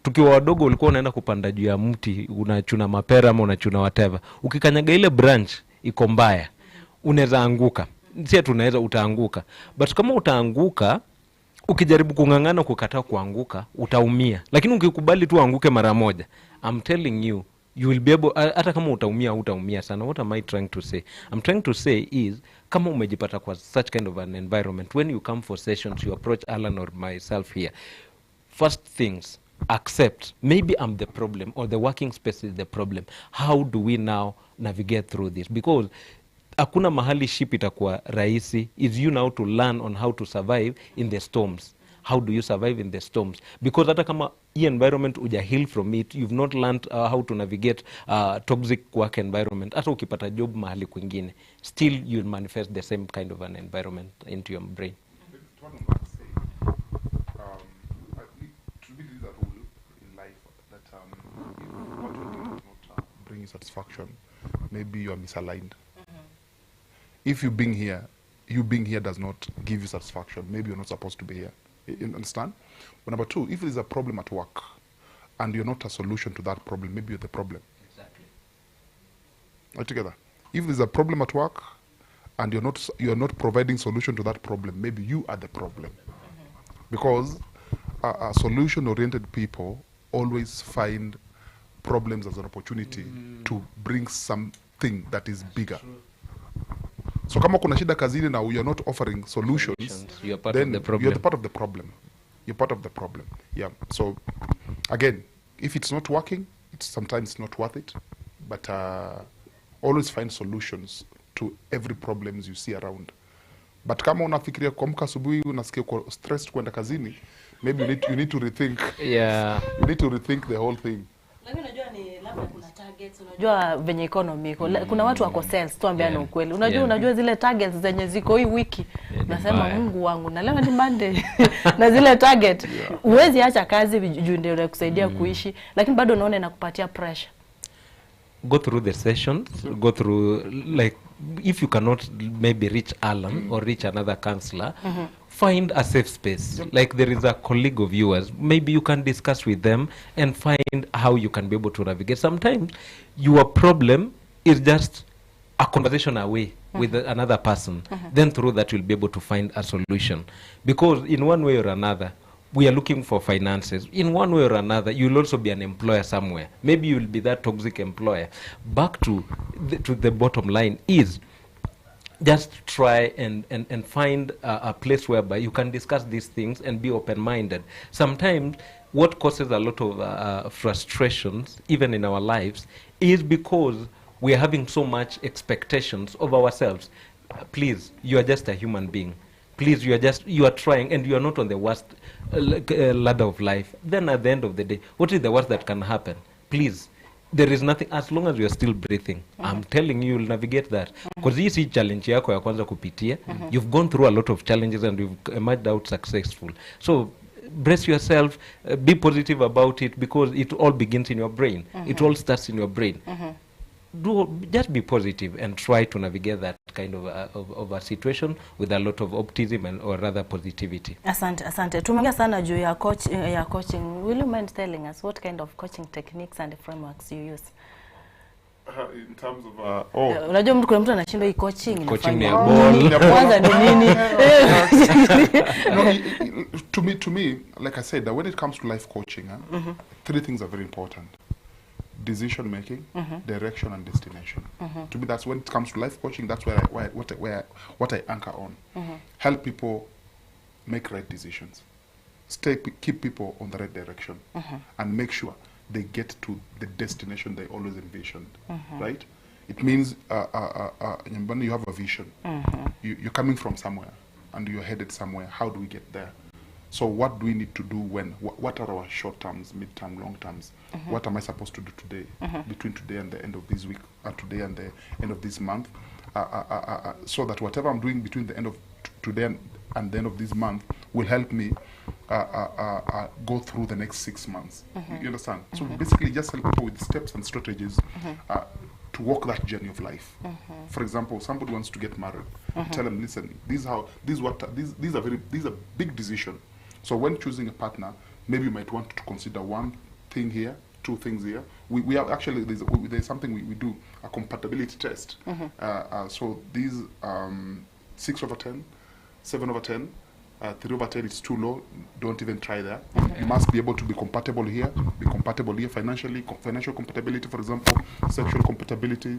Tukiwa wadogo ulikuwa unaenda kupanda juu ya mti, unachuna mapera ama unachuna whatever. Ukikanyaga ile branch iko mbaya, unaweza anguka. Sio tunaweza utaanguka. But kama utaanguka, ukijaribu kungangana kukataa kuanguka, utaumia. Lakini ukikubali tu anguke mara moja, I'm telling you, you will be able, hata kama utaumia sana. What am I trying to say? I'm trying to say is, kama umejipata kwa such kind of an environment, when you come for sessions, you approach Alan or myself here, first things, accept, maybe I'm the problem or the working space is the problem. How do we now navigate through this? Because hakuna mahali ship itakuwa rahisi. Is you now to learn on how to survive in the storms. How do you survive in the storms? Because hata kama hii environment uja heal from it, you've not learned how to navigate toxic work environment. Hata ukipata job mahali kwingine, still you'll manifest the same kind of an environment into your brain. Bring satisfaction, maybe you are misaligned. If you being here does not give you satisfaction, maybe you're not supposed to be here. You understand? But number two, if there's a problem at work and you're not a solution to that problem, maybe you're the problem. Exactly. Right together. If there's a problem at work and you're not providing solution to that problem, maybe you are the problem. Because solution-oriented people always find problems as an opportunity to bring something that is bigger. So kama kuna shida kazini now you're not offering solutions, you are part then of the problem. you're part of the problem. You're part of the problem. Yeah. So again, if it's not working, sometimes it's not worth it. But always find solutions to every problems you see around. But kama unafikiria kuamka asubuhi unasikia uko stressed kwenda kazini, maybe you need to rethink. Yeah. You need to rethink the whole thing. Lakini unajua ni labda kuna targets, unajua venye economy kuna watu wako sales, tuambiane ukweli. Unajua zile targets zenye ziko hii wiki. Unasema Mungu wangu na leo ni Monday. Na zile target huwezi acha kazi juu ndio inakusaidia kuishi, lakini bado unaona inakupatia pressure. Go through the sessions, go through, like, if you cannot maybe reach Alan or reach another counselor, find a safe space. Like there is a colleague of yours, maybe you can discuss with them and find how you can be able to navigate. Sometimes your problem is just a conversation away with another person. Then through that you'll be able to find a solution. Because in one way or another, we are looking for finances. In one way or another, you'll also be an employer somewhere. Maybe you'll be that toxic employer. Back to the bottom line is, just try and find a place whereby you can discuss these things and be open-minded. Sometimes what causes a lot of frustrations, even in our lives, is because we are having so much expectations of ourselves. Please, you are just a human being. Please, you are trying and you are not on the worst ladder of life. Then at the end of the day, what is the worst that can happen? Please, there is nothing, as long as you are still breathing. I'm telling you, you'll navigate that. Because this is challenge yako ya kwanza kupitia. You've gone through a lot of challenges and you've emerged out successful. So brace yourself, be positive about it, because it all begins in your brain. It all starts in your brain. Just be positive and try to navigate that kind of a situation with a lot of optimism or rather positivity. Asante. Tumeongea sana juu ya coaching. Will you mind telling us what kind of coaching techniques and frameworks you use? In terms of unajua mtu kuna mtu anashindwa hii coaching ni ya ball. Kwanza ni nini? To me, like I said, when it comes to life coaching, three things are very important. Decision making, direction, and destination. To me, that's when it comes to life coaching. That's what I anchor on. Help people make right decisions. keep people on the right direction, and make sure they get to the destination they always envisioned, right? It means, Nyambane, you have a vision. You're coming from somewhere, and you're headed somewhere. How do we get there? So what do we need to do when? What are our short terms, mid-term, long terms? What am I supposed to do today, between today and the end of this week, today and the end of this month? So that whatever I'm doing between the end of today and the end of this month will help me go through the next 6 months. You understand? So basically just help people with steps and strategies to walk that journey of life. For example, somebody wants to get married. Tell them, listen, these are big decisions. So when choosing a partner, maybe you might want to consider one thing here, two things here. We have actually, there's something we do, a compatibility test. So these 6 over 10, 7 over 10, 3 over 10 is too low, don't even try there. You must be able to be compatible here, financially, financial compatibility, for example, sexual compatibility,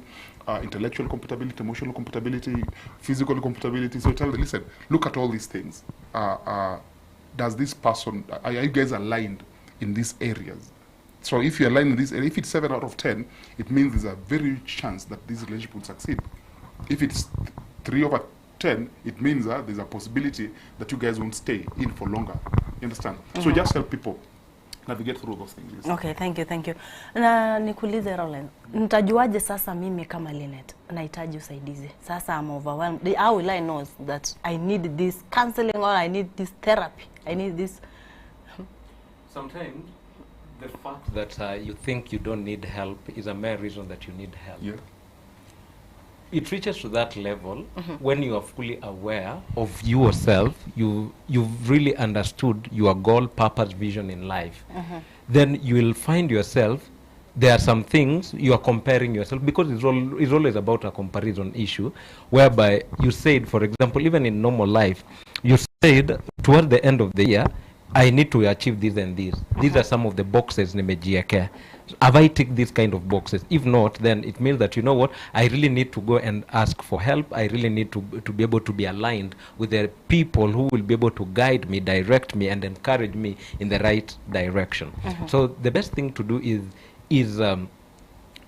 intellectual compatibility, emotional compatibility, physical compatibility. So tell them, listen, look at all these things. Does this person, are you guys aligned in these areas? So if you're aligned in this area, if it's 7 out of 10, it means there's a very huge chance that this relationship will succeed. If it's 3 over 10, it means there's a possibility that you guys won't stay in for longer. You understand? So just help people navigate through those things. Okay, thank you. Na nikuulize Roland, nitajuaje sasa mimi kama Linet nahitaji usaidizi? Sasa I'm overwhelmed. How will I know that I need this counseling or I need this therapy? I need this. Sometimes the fact that you think you don't need help is a mere reason that you need help. Yeah. It reaches to that level when you are fully aware of yourself, you've really understood your goal, purpose, vision in life. Then you will find yourself, there are some things you are comparing yourself, because it's always about a comparison issue, whereby you said, for example, even in normal life, you said toward the end of the year, I need to achieve this and this. These are some of the boxes nimejiwekea. Have I ticked these kind of boxes? If not, then it means that, you know what, I really need to go and ask for help. I really need to be able to be aligned with the people who will be able to guide me, direct me, and encourage me in the right direction. So the best thing to do is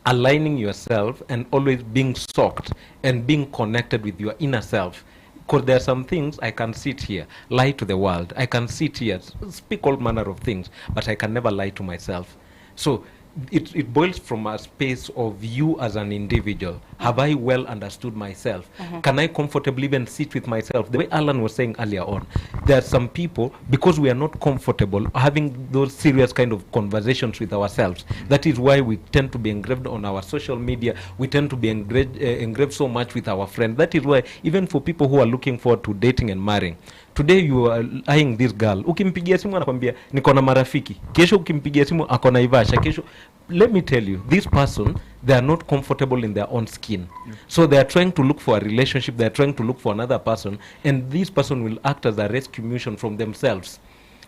aligning yourself and always being soaked and being connected with your inner self. Because there are some things I can sit here, lie to the world. I can sit here, speak all manner of things, but I can never lie to myself. So it boils from a space of you as an individual. Have I well understood myself? Can I comfortably even sit with myself? The way Alan was saying earlier on, there are some people, because we are not comfortable having those serious kind of conversations with ourselves. That is why we tend to be engraved on our social media. We tend to be engraved so much with our friends. That is why even for people who are looking forward to dating and marrying, today you are eyeing this girl. Ukimpigia simu anakwambia niko na marafiki. Kesho ukimpigia simu ako Naivasha. Kesho, let me tell you, this person, they are not comfortable in their own skin. So they are trying to look for a relationship, they are trying to look for another person, and this person will act as a rescue mission from themselves.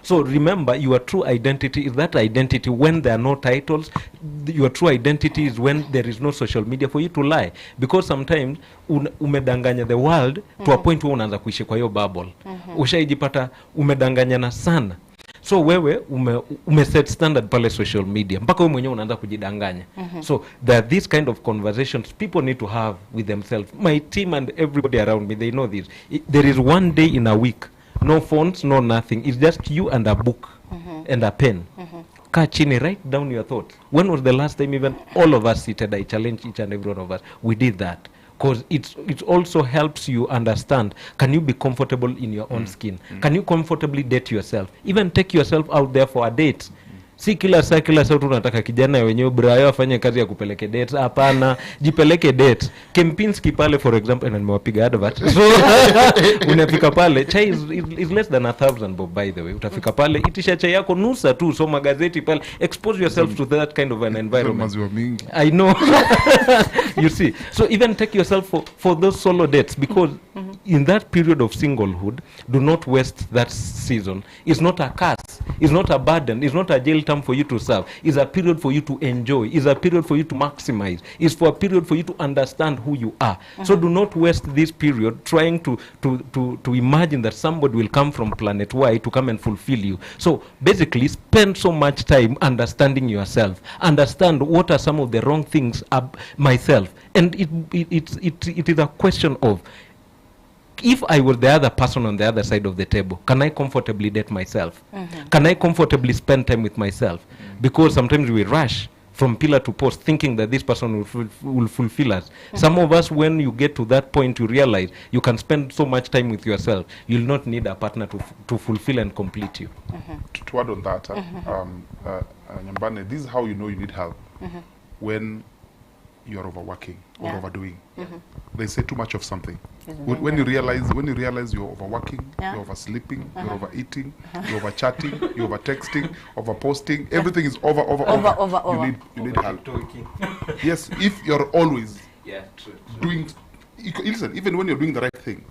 So remember, your true identity is that identity when there are no titles. Your true identity is when there is no social media for you to lie. Because sometimes umedanganya the world to a point where unaanza kuishi kwa hiyo bubble. Ushaijipata umedanganyana sana. So wewe set standard pale social media. Mpaka wewe mwenyewe unaanza kujidanganya. So there are these kind of conversations people need to have with themselves. My team and everybody around me, they know this. There is one day in a week, no phones, no nothing. It's just you and a book and a pen. Kaa chini, write down your thoughts. When was the last time even all of us seated? I challenge each and every one of us. We did that. Because it also helps you understand, can you be comfortable in your own skin? Can you comfortably date yourself? Even take yourself out there for a date. Si kila saa tunataka kijana wenyewe Brayo afanye kazi ya kupeleke date. Hapana, jipeleke date. Kempinski pale, for example, na nimewapiga advert. So unafika pale, chai is less than 1,000 bob, by the way. Utafika pale, itisha chai yako nusa tu, soma gazeti pale, expose yourself to that kind of an environment. I know. You see. So even take yourself for those solo dates, because in that period of singlehood, do not waste that season. It's not a curse. It's not a burden. It's not a jail term for you to serve. It's a period for you to enjoy. It's a period for you to maximize. It's for a period for you to understand who you are. So do not waste this period trying to imagine that somebody will come from planet Y to come and fulfill you. So basically, spend so much time understanding yourself. Understand what are some of the wrong things myself. And it is a question of, if I was the other person on the other side of the table, can I comfortably date myself? Can I comfortably spend time with myself? Because sometimes we rush from pillar to post thinking that this person will fulfill us. Some of us, when you get to that point, you realize you can spend so much time with yourself, you'll not need a partner to fulfill and complete you. To add on that, Nyambane, this is how you know you need help. When you're overworking or overdoing. They say too much of something. When you realize you're overworking, you're oversleeping, you're overeating, you're overchatting, you're overtexting, overposting, everything is over. You need help. Yes, if you're always doing, listen, even when you're doing the right thing,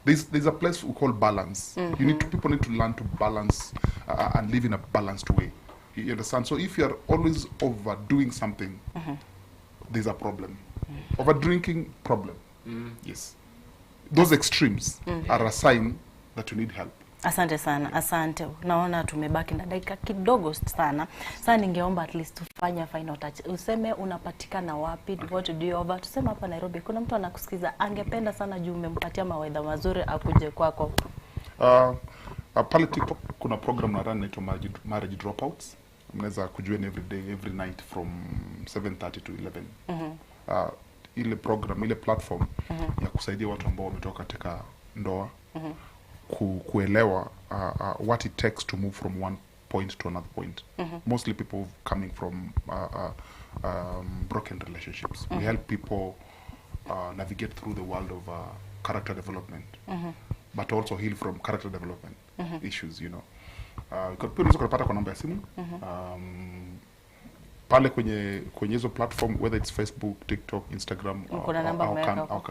there's a place we call balance. People need to learn to balance and live in a balanced way. You understand? So if you're always overdoing something, there's a problem. Overdrinking, problem. Yes. Those extremes are a sign that you need help. Asante sana, asante. Naona tumebaki na dakika kidogo sana. Sasa ningeomba at least tufanye final touch. Useme unapatikana wapi, what do you over? Tuseme hapa Nairobi. Kuna mtu anakusikiza, angependa sana juu umempatia mawaidha mazuri akuje kwako. Pale TikTok kuna program na run inaitwa marriage dropouts. Mnaweza kujoin every night from 7:30 to 11. Ile program, ile platform ya kusaidia watu ambao wametoka katika ndoa kuelewa what it takes to move from one point to another point. Mostly people coming from broken relationships. We help people navigate through the world of character development, but also heal from character development issues, you know. Unaweza kupata kwa namba ya simu pale kwenye hizo platform, whether it's Facebook, TikTok, Instagram,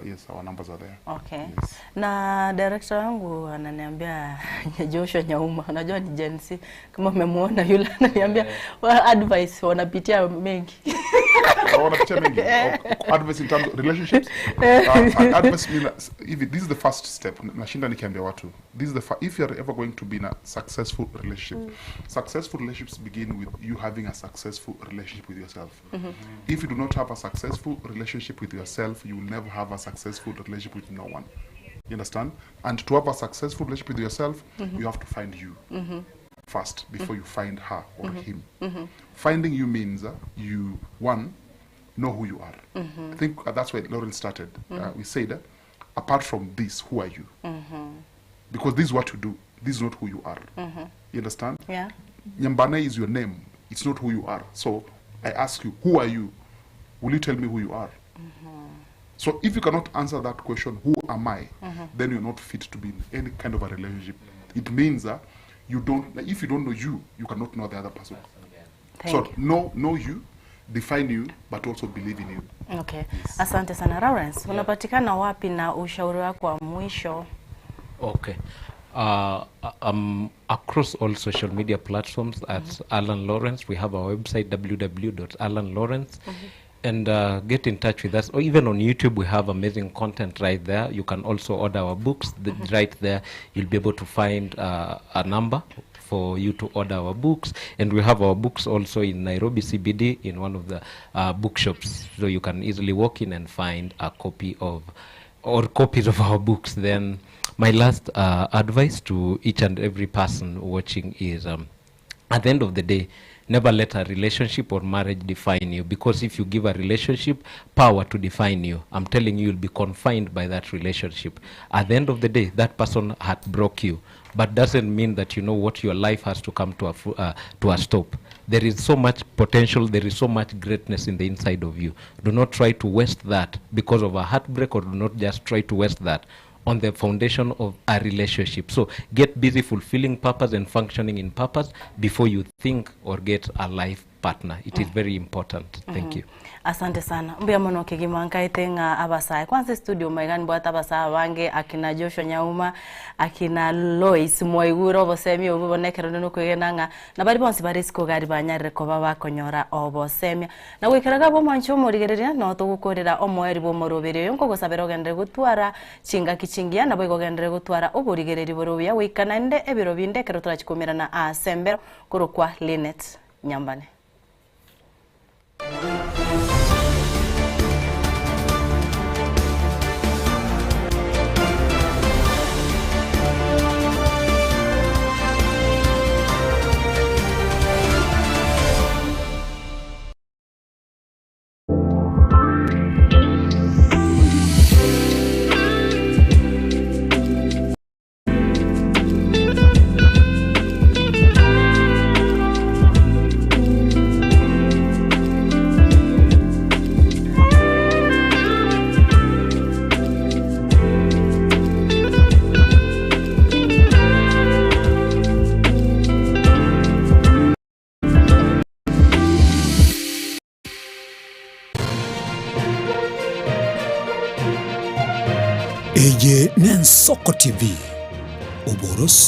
yes, our numbers are there. Okay. Yes. Na director wangu ananiambia Joshua Nyauma, unajua ni Gen Z, kama umemuona yule ananiambia advice wanapitia mengi. Wanapitia mengi. Advice in terms of relationships. Advice this is the first step. Nashinda nikiambia watu. If you are ever going to be in a successful relationship. Successful relationships begin with you having a successful relationship with yourself. If you do not have a successful relationship with yourself, you will never have a successful relationship with no one. You understand? And to have a successful relationship with yourself, you have to find you first before you find her or him. Finding you means you, one, know who you are. I think that's where Lauren started. We said, apart from this, who are you? Because this is what you do. This is not who you are. You understand? Yeah. Nyambane is your name. It's not who you are. So I ask you, who are you? Will you tell me who you are? So if you cannot answer that question, who am I? Then you're not fit to be in any kind of a relationship. It means that if you don't know you, you cannot know the other person. So know you, define you, but also believe in you. Okay. Yes. Asante sana. Lawrence, unapatikana wapi na ushauri wako wa mwisho? Okay. Across all social media platforms at Alan Lawrence. We have our website www.alanlawrence. And get in touch with us. Or even on YouTube, we have amazing content right there. You can also order our books. Right there, you'll be able to find a number for you to order our books. And we have our books also in Nairobi CBD in one of the bookshops. So you can easily walk in and find a copy of, or copies of our books. Then my last advice to each and every person watching is, at the end of the day, never let a relationship or marriage define you, because if you give a relationship power to define you, I'm telling you, you'll be confined by that relationship. At the end of the day, that person had broke you, but doesn't mean that you know what your life has to come to a stop. There is so much potential, there is so much greatness in the inside of you. Do not try to waste that because of a heartbreak, or do not just try to waste that on the foundation of a relationship. So get busy fulfilling purpose and functioning in purpose before you think or get a life partner. It is very important. Thank you. Asante sana. Mbia mono kigimanga itenga abasai. Kwanza studio maigani bwata abasai wange akina Joshua Nyauma, akina Lois Moiguro bosemi obonekero no kwegenanga. Na bari bonsi barisiko gari banyarire ko baba konyora obosemi. Na wikeraga bo mancho murigerera no to gukorera omweri bo morobere yonko gosabero gendere gutwara chinga kichingia na boigo gendere gutwara oburigereri borobuya wikanande ebiro bindekero turachikomera na asembero kurukwa Linet Nyambane. Eye Ensoko TV. Oboroso